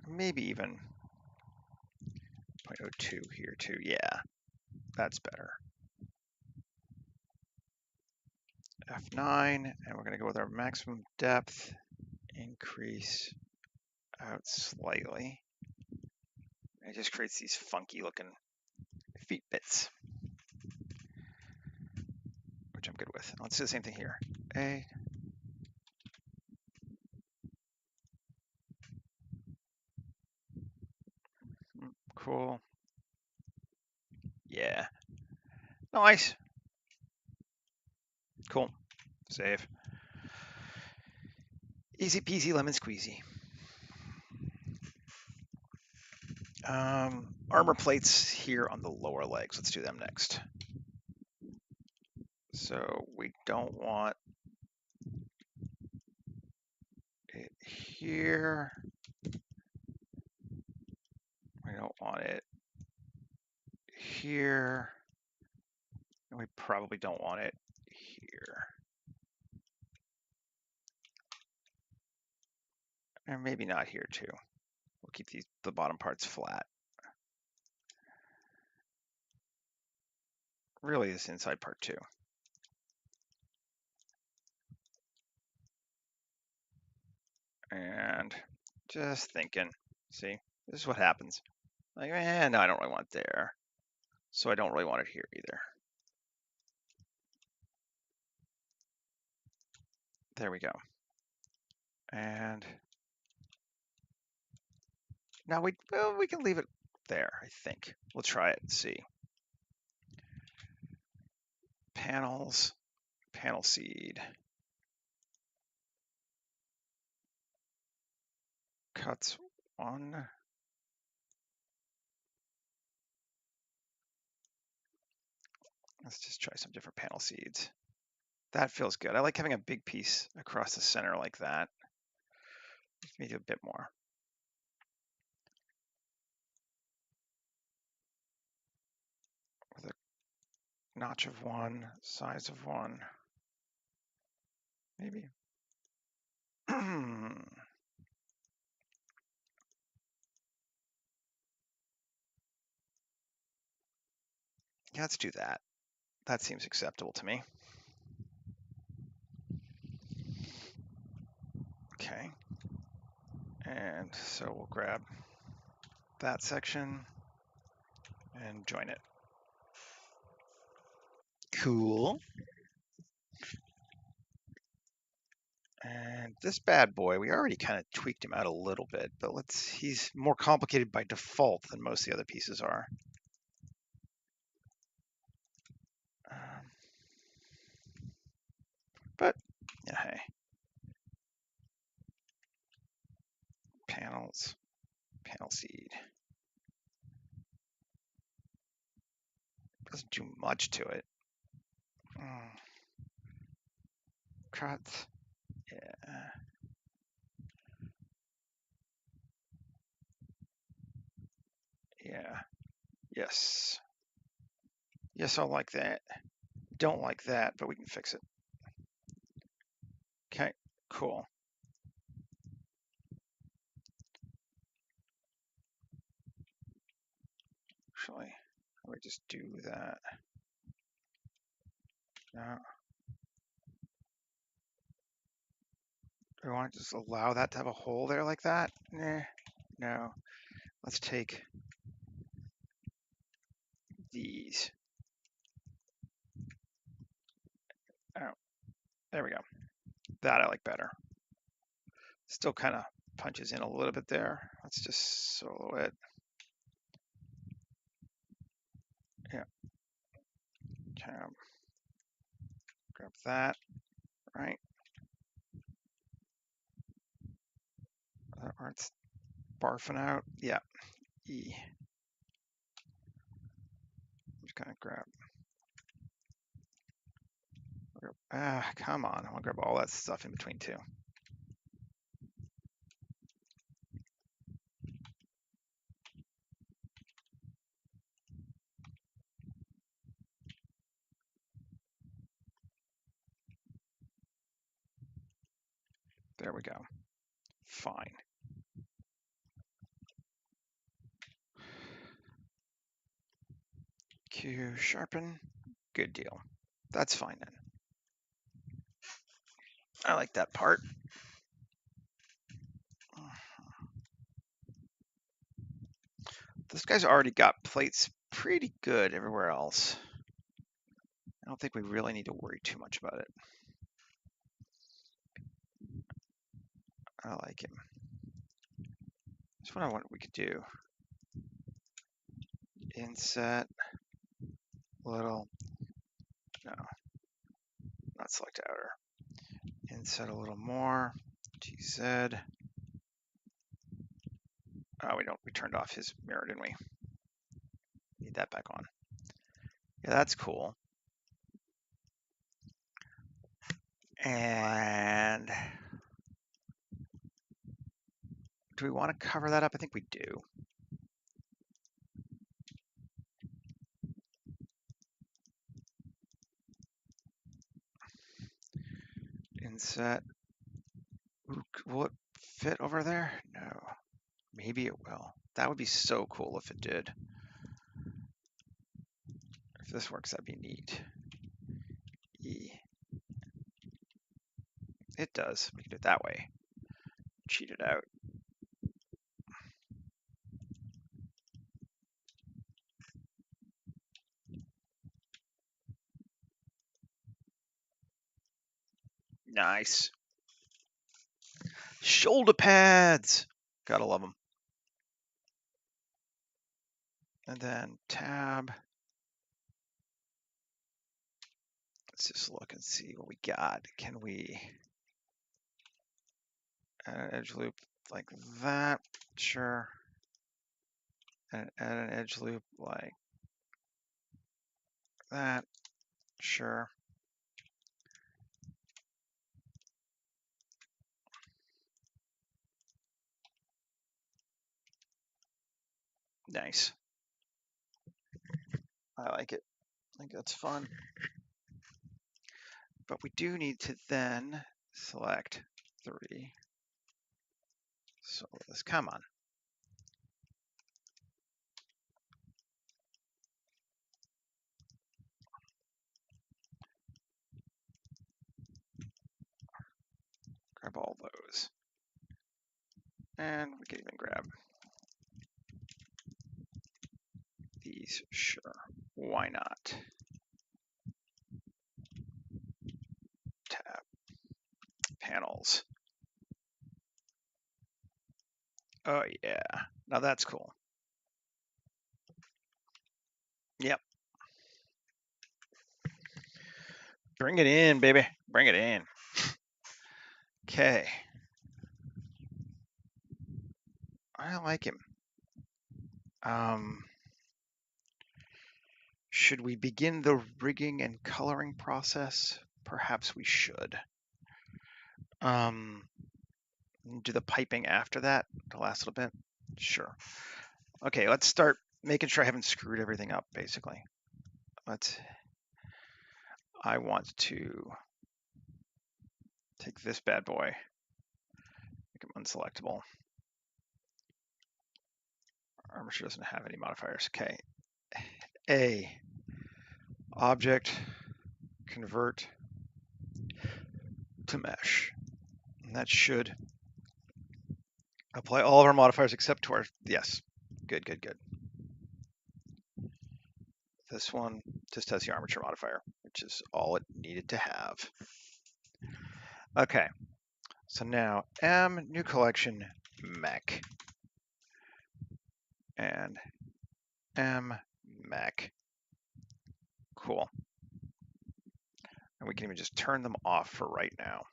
maybe even 0.02 here too. Yeah, that's better. F9, and we're going to go with our maximum depth, increase out slightly. It just creates these funky looking feet bits, which I'm good with. Let's do the same thing here. A. Cool. Yeah. Nice. Cool. Save. Easy peasy lemon squeezy. Armor plates here on the lower legs. Let's do them next. So we don't want it here. We don't want it here. And we probably don't want it here. And maybe not here too. We'll keep the bottom parts flat. Really this inside part too. And just thinking, see, this is what happens. Like, no, I don't really want it there. So I don't really want it here either. There we go. And now we can leave it there, I think. We'll try it and see. Panels, panel seed. Cuts 1. Let's just try some different panel seeds. That feels good. I like having a big piece across the center like that. Maybe a bit more. With a notch of 1, size of 1. Maybe. Yeah, let's do that. That seems acceptable to me. Okay. And so we'll grab that section and join it. Cool. And this bad boy, we already kind of tweaked him out a little bit, but he's more complicated by default than most of the other pieces are. But, yeah, hey. Panels, panel seed. Doesn't do much to it. Cut. Yeah. Yeah. Yes. Yes, I like that. Don't like that, but we can fix it. Okay, cool. Actually, let me just do that. No. Do we want to just allow that to have a hole there like that? Nah, no. Let's take these. Oh, there we go. That I like better. Still kind of punches in a little bit there. Let's just solo it. Yeah. Grab that, right? That part's barfing out. Yeah. E. Just gonna grab. Come on. I want to grab all that stuff in between too. There we go. Fine. Q sharpen. Good deal. That's fine then. I like that part. This guy's already got plates pretty good everywhere else. I don't think we really need to worry too much about it. I like him. That's what I want we could do. Inset, little, no, not select outer. Inset a little more, GZ. Oh, we turned off his mirror, didn't we? Need that back on. Yeah, that's cool. And do we want to cover that up? I think we do. Inset. Ooh, will it fit over there? No. Maybe it will. That would be so cool if it did. If this works, that'd be neat. E. It does. We can do it that way. Cheat it out. Nice. Shoulder pads. Gotta love them. And then tab. Let's just look and see what we got. Can we add an edge loop like that? Sure. And add an edge loop like that. Sure. Nice. I like it. I think that's fun. But we do need to then select 3. So let's come on. Grab all those. And we can even grab these. Sure. Why not? Tab. Panels. Oh yeah. Now that's cool. Yep. Bring it in, baby. Bring it in. Okay. I like him. Should we begin the rigging and coloring process? Perhaps we should. Do the piping after that, the last little bit? Sure. Okay, let's start making sure I haven't screwed everything up, basically. I want to take this bad boy, make him unselectable. Armature doesn't have any modifiers. Okay. A, object, convert to mesh. And that should apply all of our modifiers except to our, yes. Good, good, good. This one just has the armature modifier, which is all it needed to have. Okay, so now M, new collection, mech. And M, mech. Cool. And we can even just turn them off for right now.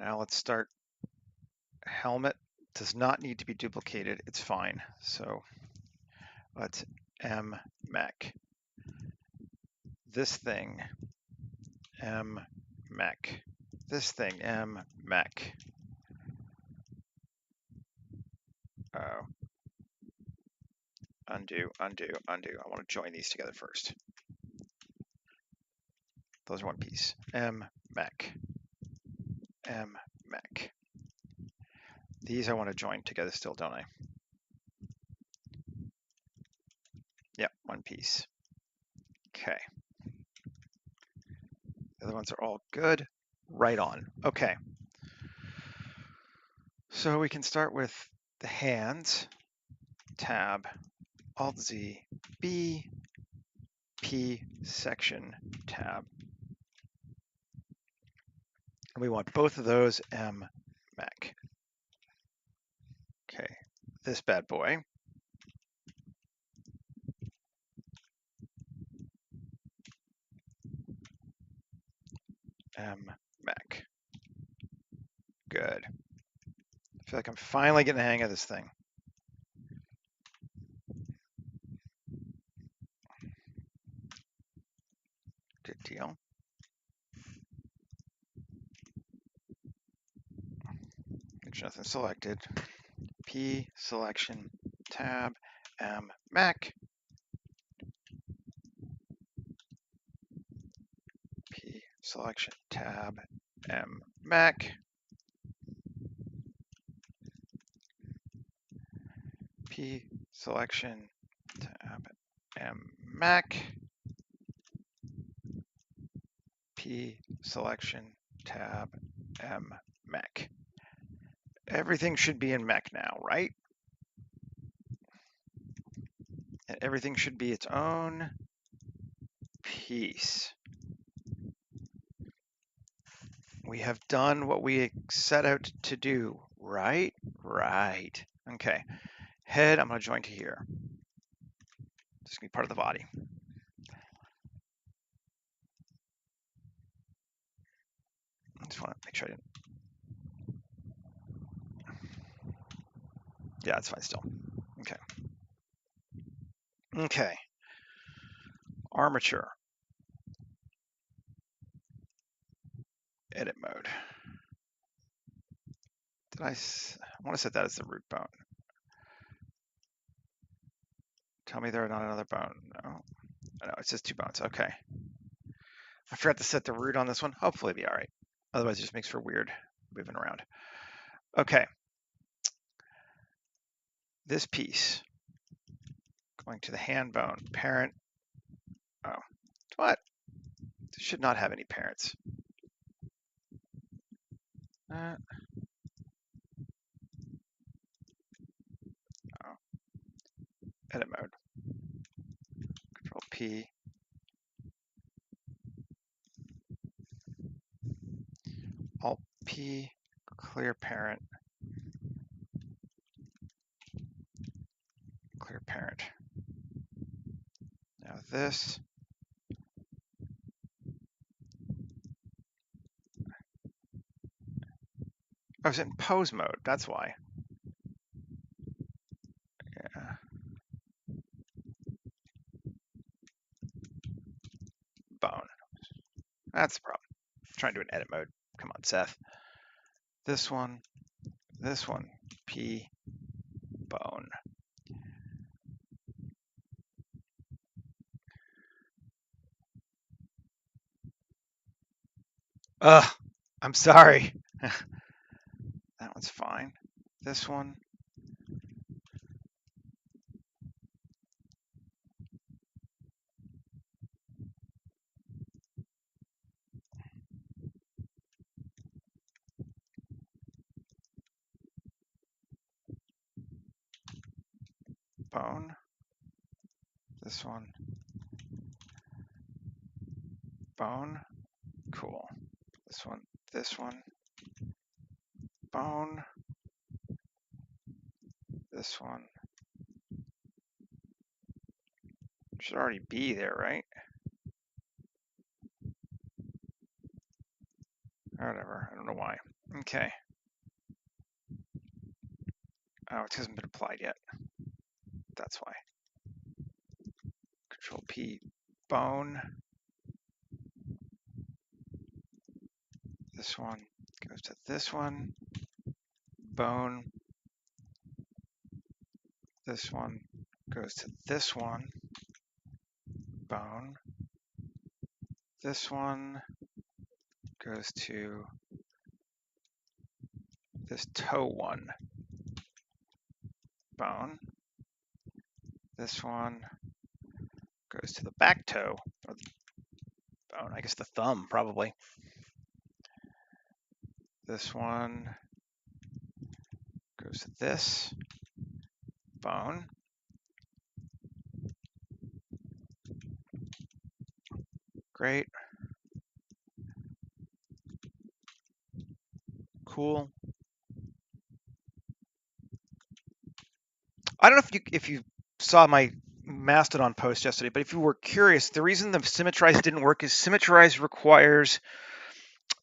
Now let's start. Helmet does not need to be duplicated. It's fine. So let's M, mech. This thing, M, mech. This thing, M, mech. Oh. Undo, undo, undo. I want to join these together first. Those are one piece. M, mech. M mech. These I want to join together still, don't I? Yep, one piece. Okay. The other ones are all good. Right on. Okay. So we can start with the hands. Tab, Alt Z, B, P section tab. And we want both of those M mech. Okay, this bad boy. M mech. Good. I feel like I'm finally getting the hang of this thing. Good deal. There's nothing selected. P selection tab M mech. P selection tab M mech. P selection tab M mech. P selection tab M mech. Everything should be in mech now, right? And everything should be its own piece. We have done what we set out to do, right? Right. Okay. Head, I'm going to join to here. This is going to be part of the body. I just want to make sure I didn't. Yeah, it's fine still. Okay. Okay. Armature. Edit mode. I want to set that as the root bone. Tell me there's not another bone. No. No, it's just 2 bones. Okay. I forgot to set the root on this one. Hopefully it'll be all right. Otherwise it just makes for weird moving around. Okay. This piece going to the hand bone. Parent. Oh, what? This should not have any parents. Oh. Edit mode. Control P. Alt P. Clear parent. Clear parent. Now this. I was in pose mode. That's why. Yeah. Bone. That's the problem. I'm trying to do an edit mode. Come on, Seth. This one. P. Bone. Ugh. I'm sorry. That one's fine. This one. Bone. This one. Bone. Cool. This one. This one. Bone. This one. Should already be there, right? Or whatever. I don't know why. Okay. Oh, it hasn't been applied yet. That's why. Control P. Bone. This one goes to this one. Bone. This one goes to this one. Bone. This one goes to this toe one bone. This one goes to the back toe, or the bone, I guess the thumb probably. This one goes to this bone. Great. Cool. I don't know if you saw my Mastodon post yesterday, but if you were curious, the reason the Symmetrize didn't work is Symmetrize requires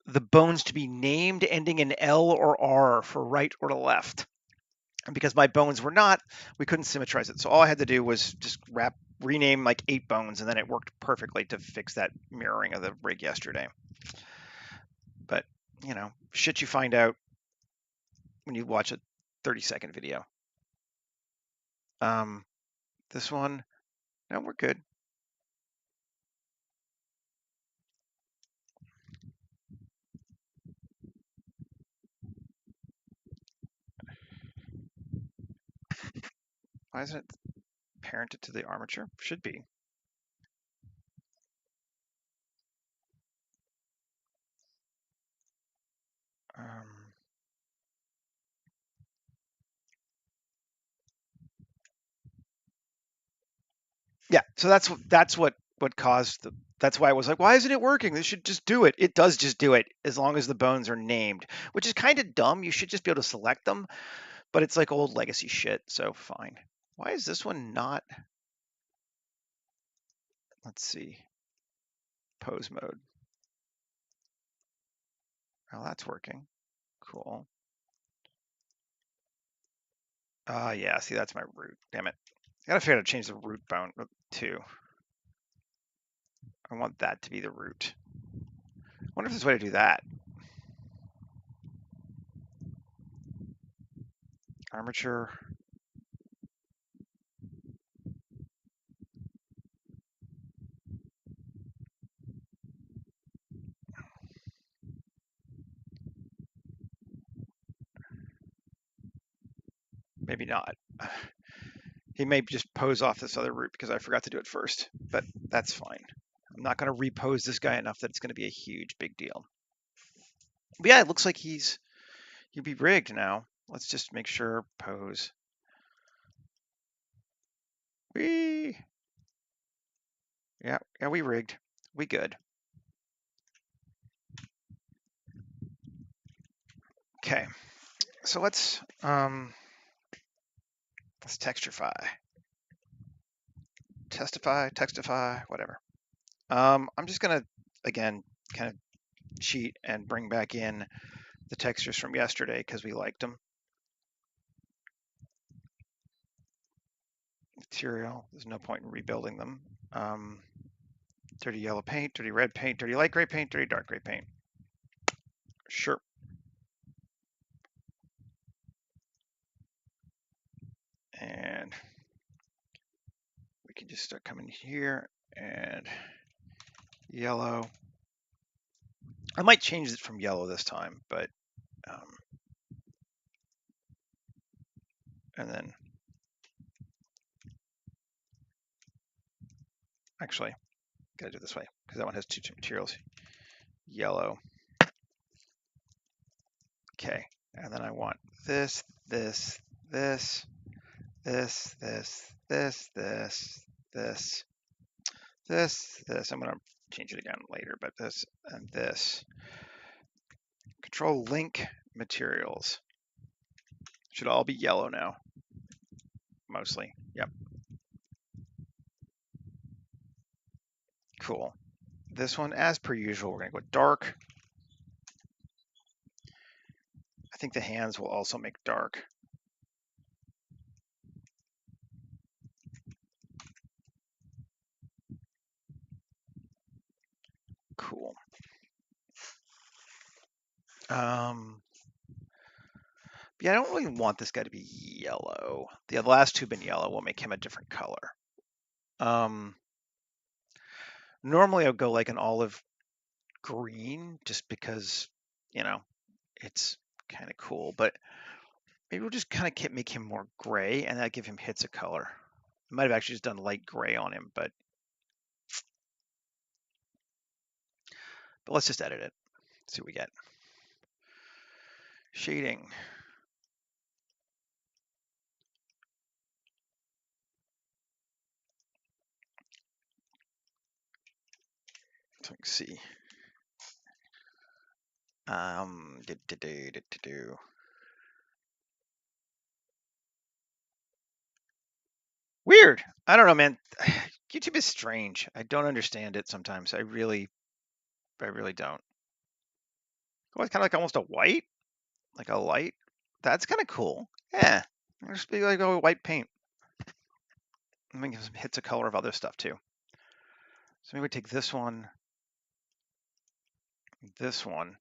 the bones to be named ending in L or R for right or to left. And because my bones were not, we couldn't symmetrize it. So all I had to do was just rename like 8 bones, and then it worked perfectly to fix that mirroring of the rig yesterday. But, you know, shit you find out when you watch a 30-second video. This one, no, we're good. Why isn't it parented to the armature? Should be. Yeah, so that's what caused that's why I was like, why isn't it working? This should just do it. It does just do it as long as the bones are named, which is kind of dumb. You should just be able to select them, but it's like old legacy shit, so fine. Why is this one not? Let's see. Pose mode. Oh, that's working. Cool. Yeah, see, that's my root. Damn it. I gotta figure out how to change the root bone too. I want that to be the root. I wonder if there's a way to do that. Armature. Maybe not. He may just pose off this other route because I forgot to do it first, but that's fine. I'm not going to repose this guy enough that it's going to be a huge big deal. But yeah, it looks like he'd be rigged now. Let's just make sure pose. Yeah, we rigged. We good. Okay, so let's texturify, textify, whatever. I'm just gonna again kind of cheat and bring back in the textures from yesterday because we liked them. Material, there's no point in rebuilding them. Dirty yellow paint, dirty red paint, dirty light gray paint, dirty dark gray paint. Sure. And we can just start coming here and yellow. I might change it from yellow this time, but and then actually gotta do it this way because that one has two materials. Yellow. Okay, and then I want this, this, this, this, this, this, this, this, this. I'm gonna change it again later, but this and this. Control link materials. Should all be yellow now. Mostly. Yep. Cool. This one, as per usual, we're going to go dark. I think the hands will also make dark. Cool. Yeah, I don't really want this guy to be yellow. The last two have been yellow. We'll make him a different color. Normally, I would go like an olive green, just because, you know, it's kind of cool, but maybe we'll just kind of make him more gray, and that give him hits of color. I might have actually just done light gray on him, but let's just edit it. See what we get. Shading. So we can see. Weird. I don't know, man. YouTube is strange. I don't understand it sometimes. I really don't. Oh, it's kind of like almost a white, like a light. That's kind of cool. Yeah. Just be like a white paint. And then give some hits of color of other stuff too. So maybe we take this one, this one.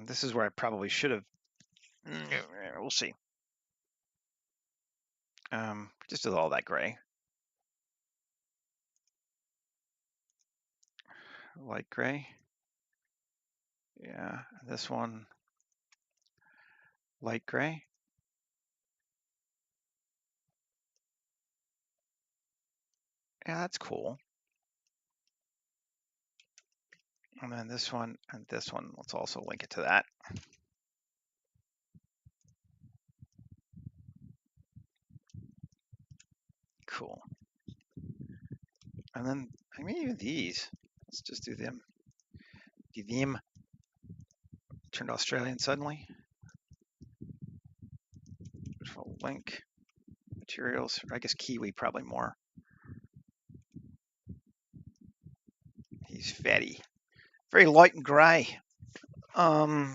This is where I probably should have. We'll see. Just do all that gray. Light gray. Yeah, this one, light gray. Yeah, that's cool. And then this one and this one, let's also link it to that. Cool. And then I mean even these. Let's just do them. Do them. Turned Australian suddenly. Link. Materials. I guess Kiwi probably more. He's fatty. Very light and gray. But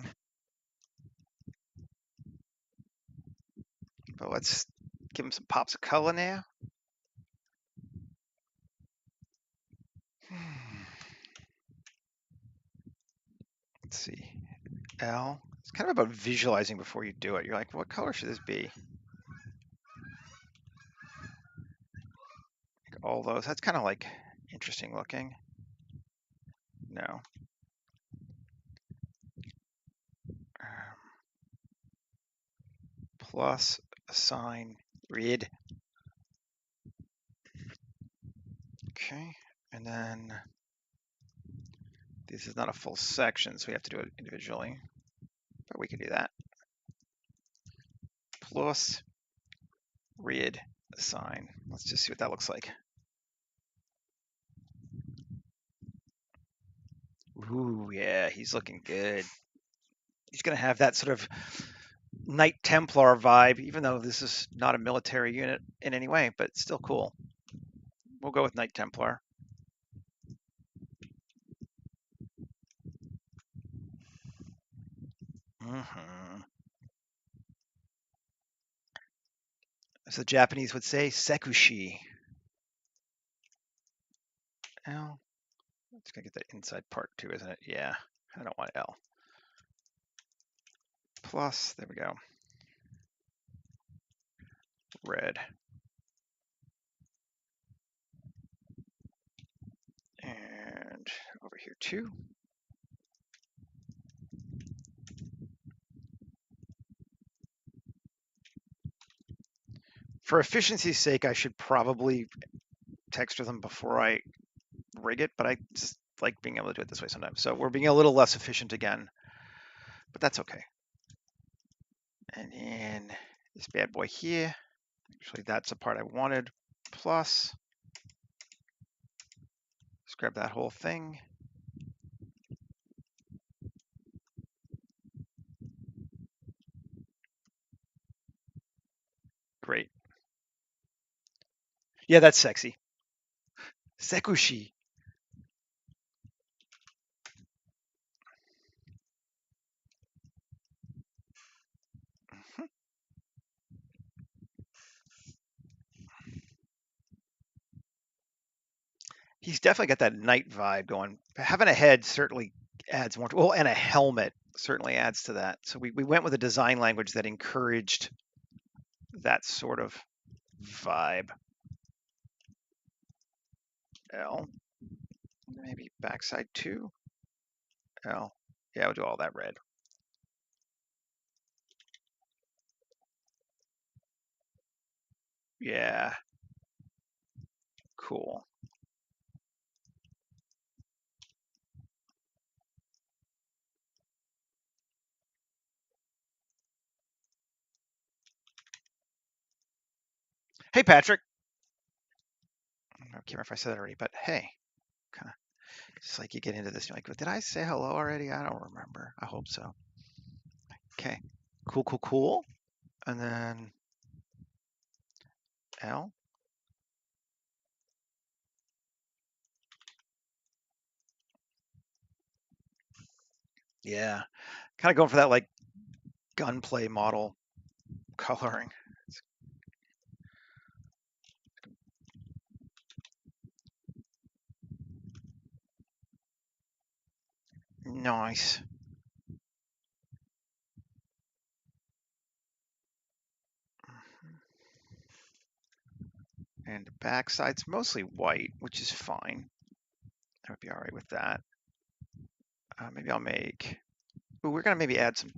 let's give him some pops of color now. Let's see. L. It's kind of about visualizing before you do it. You're like, what color should this be? Like all those. That's kind of like interesting looking. No. Plus assign red. Okay. And then this is not a full section, so we have to do it individually. But we can do that. Plus red assign. Let's just see what that looks like. Ooh, yeah, he's looking good. He's going to have that sort of Knight Templar vibe, even though this is not a military unit in any way, but still cool. We'll go with Knight Templar. As the Japanese would say, sekushi. L. It's going to get that inside part too, isn't it? Yeah, I don't want L. Plus, there we go. Red. And over here too. For efficiency's sake, I should probably texture them before I rig it, but I just like being able to do it this way sometimes. So we're being a little less efficient again, but that's okay. And then this bad boy here, actually that's the part I wanted. Plus, let's grab that whole thing. Great. Yeah, that's sexy. Sekushi. He's definitely got that knight vibe going. Having a head certainly adds more. Well, and a helmet certainly adds to that. So we went with a design language that encouraged that sort of vibe. L. Maybe backside too. L. Yeah, we'll do all that red. Yeah, cool. Hey, Patrick. I can't remember if I said that already, but hey, kind of it's like you get into this, you're like, did I say hello already? I don't remember. I hope so. Okay, cool, cool, cool. And then L. Yeah, kind of going for that like gunplay model coloring. Nice. And the backside's mostly white, which is fine. I would be all right with that. Maybe I'll make. Ooh, we're gonna maybe add some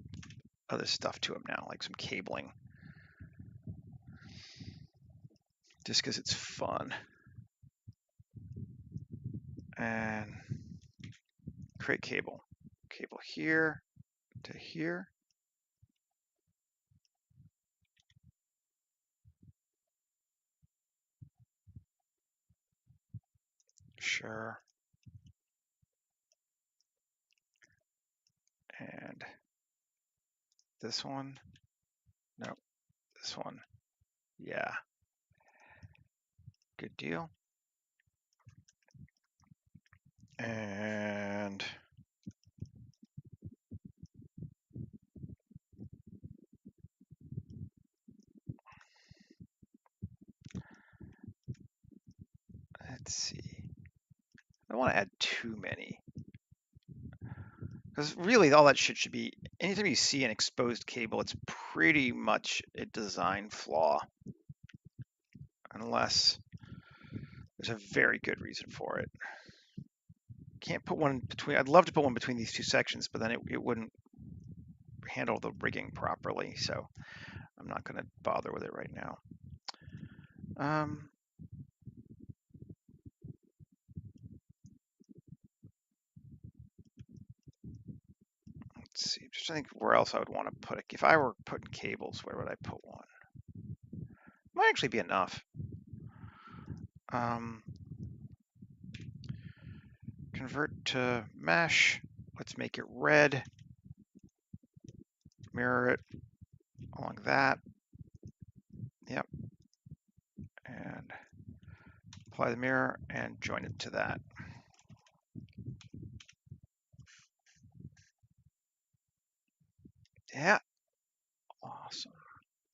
other stuff to them now, like some cabling, just because it's fun. And create cable. Cable here to here. Sure. And this one. No, this one. Yeah. Good deal. And let's see. I don't want to add too many. Because really, all that shit should be, anytime you see an exposed cable, it's pretty much a design flaw. Unless there's a very good reason for it. Can't put one between, I'd love to put one between these two sections, but then it wouldn't handle the rigging properly, so I'm not going to bother with it right now. Let's see, just think where else I would want to put it. If I were putting cables, where would I put one? Might actually be enough. Convert to mesh. Let's make it red. Mirror it along that. Yep. And apply the mirror and join it to that. Yeah. Awesome.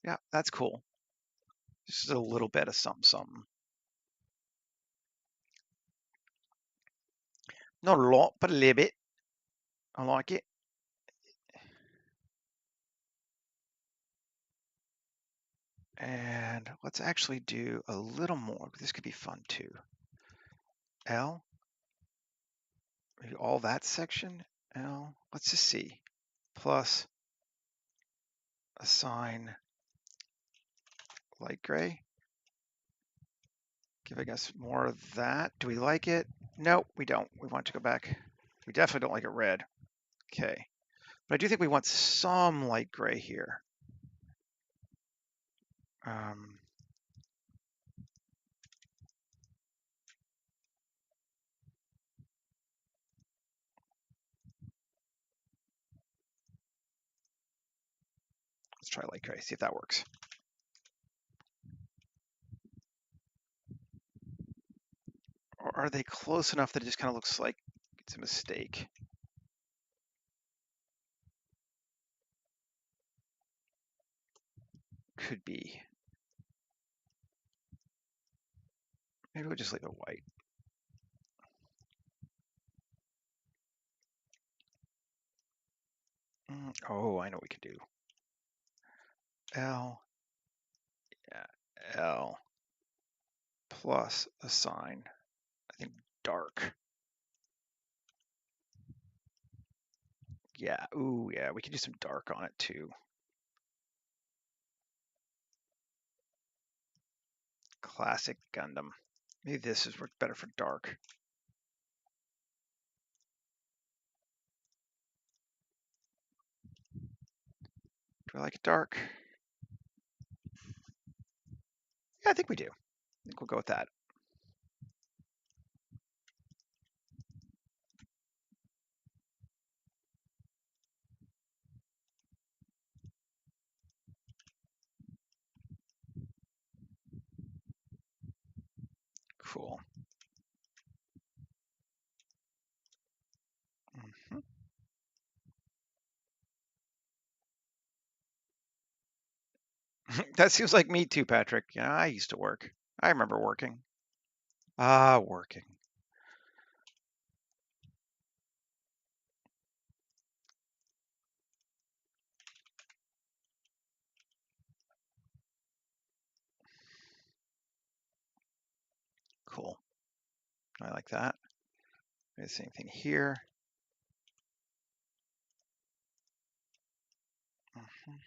Yeah, that's cool. Just a little bit of something, something. Not a lot, but a little bit. I like it. And let's actually do a little more. This could be fun too. L, maybe all that section. L, let's just see. Plus assign light gray. Give, I guess, more of that. Do we like it? Nope, we don't. We want to go back. We definitely don't like it red. Okay. But I do think we want some light gray here. Let's try light gray, see if that works. Or are they close enough that it just kind of looks like it's a mistake? Could be. Maybe we'll just leave it white. Oh, I know what we can do. L, yeah, L plus assign, I think dark. Yeah, ooh, yeah, we can do some dark on it too. Classic Gundam. Maybe this is work better for dark. Do I like it dark? Yeah, I think we do. I think we'll go with that. Cool. Mhm. That seems like me too, Patrick. Yeah, I used to work. I remember working. Ah, working. Cool. I like that. Same thing here. Mhm.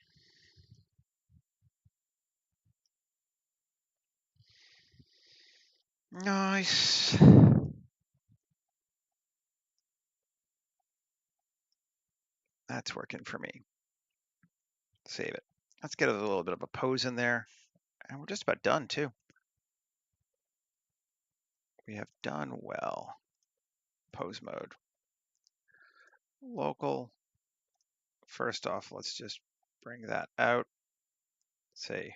Nice. That's working for me. Save it. Let's get a little bit of a pose in there. And we're just about done too. We have done well. Pose mode. Local. First off, let's just bring that out. Say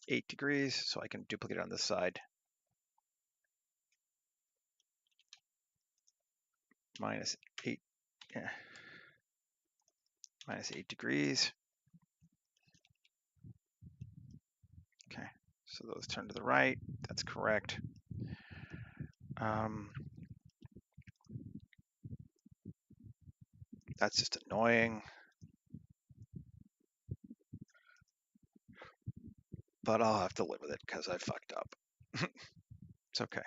8 degrees so I can duplicate it on this side. Minus 8. Yeah. Minus 8 degrees. Okay, so those turn to the right. That's correct. That's just annoying. But I'll have to live with it because I fucked up. It's okay.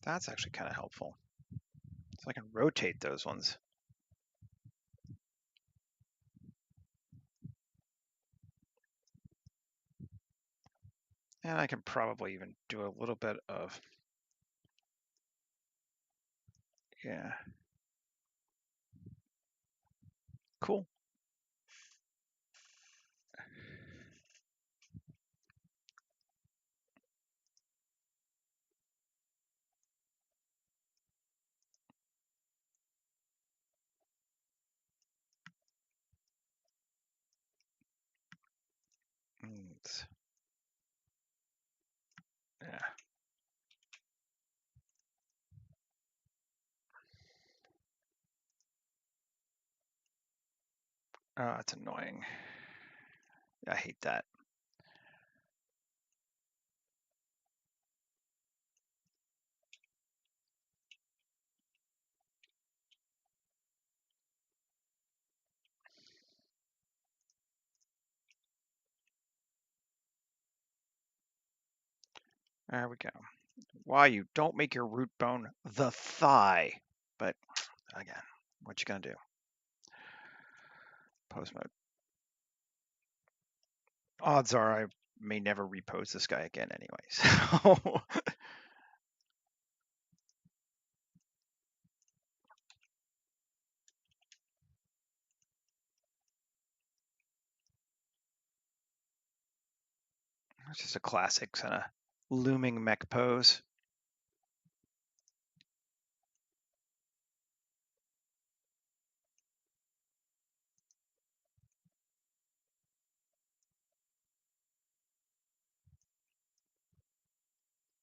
That's actually kind of helpful. So I can rotate those ones. And I can probably even do a little bit of, yeah. Cool. Yeah. Oh, that's annoying. I hate that. There we go. Why you don't make your root bone the thigh. But again, what you gonna do? Pose mode. Odds are I may never repose this guy again anyway. So it's just a classic kind of looming mech pose.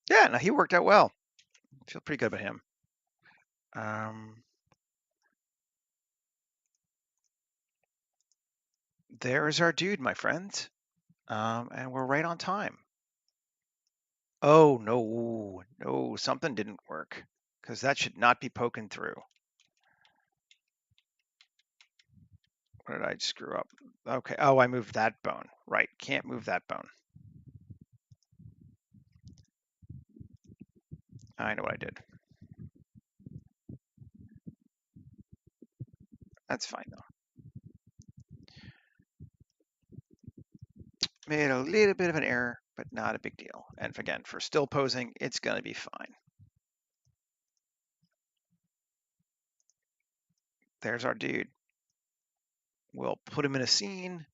Yeah, no, he worked out well. I feel pretty good about him. There's our dude, my friends. And we're right on time. Oh, no, something didn't work because that should not be poking through. What did I screw up? Okay. Oh, I moved that bone. Right. Can't move that bone. I know what I did. That's fine though. Made a little bit of an error, but not a big deal. And again, for still posing, it's going to be fine. There's our dude. We'll put him in a scene.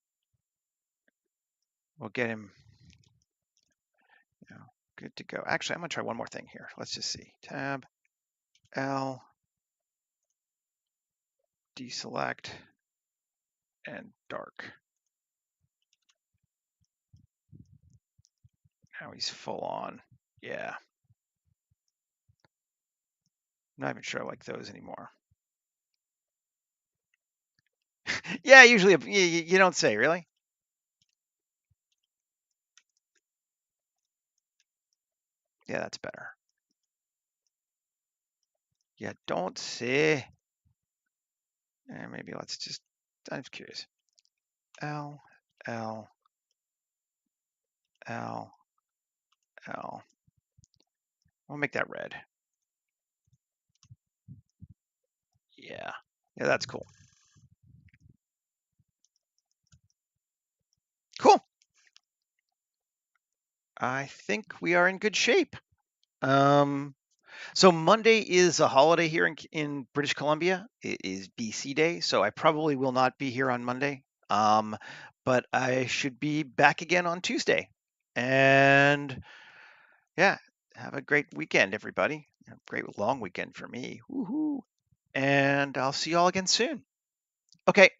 We'll get him, good to go. Actually, I'm going to try one more thing here. Let's just see. Tab, L, deselect, and dark. Now he's full on. Yeah. I'm not even sure I like those anymore. Yeah, usually you don't say, really? Yeah, that's better. Yeah, don't say. And maybe let's just, I'm curious. L, L, L, L. We'll make that red. Yeah. Yeah, that's cool. Cool. I think we are in good shape. So Monday is a holiday here in British Columbia. It is BC Day, so I probably will not be here on Monday. But I should be back again on Tuesday. And yeah, have a great weekend, everybody. A great long weekend for me. Woohoo. And I'll see you all again soon. Okay.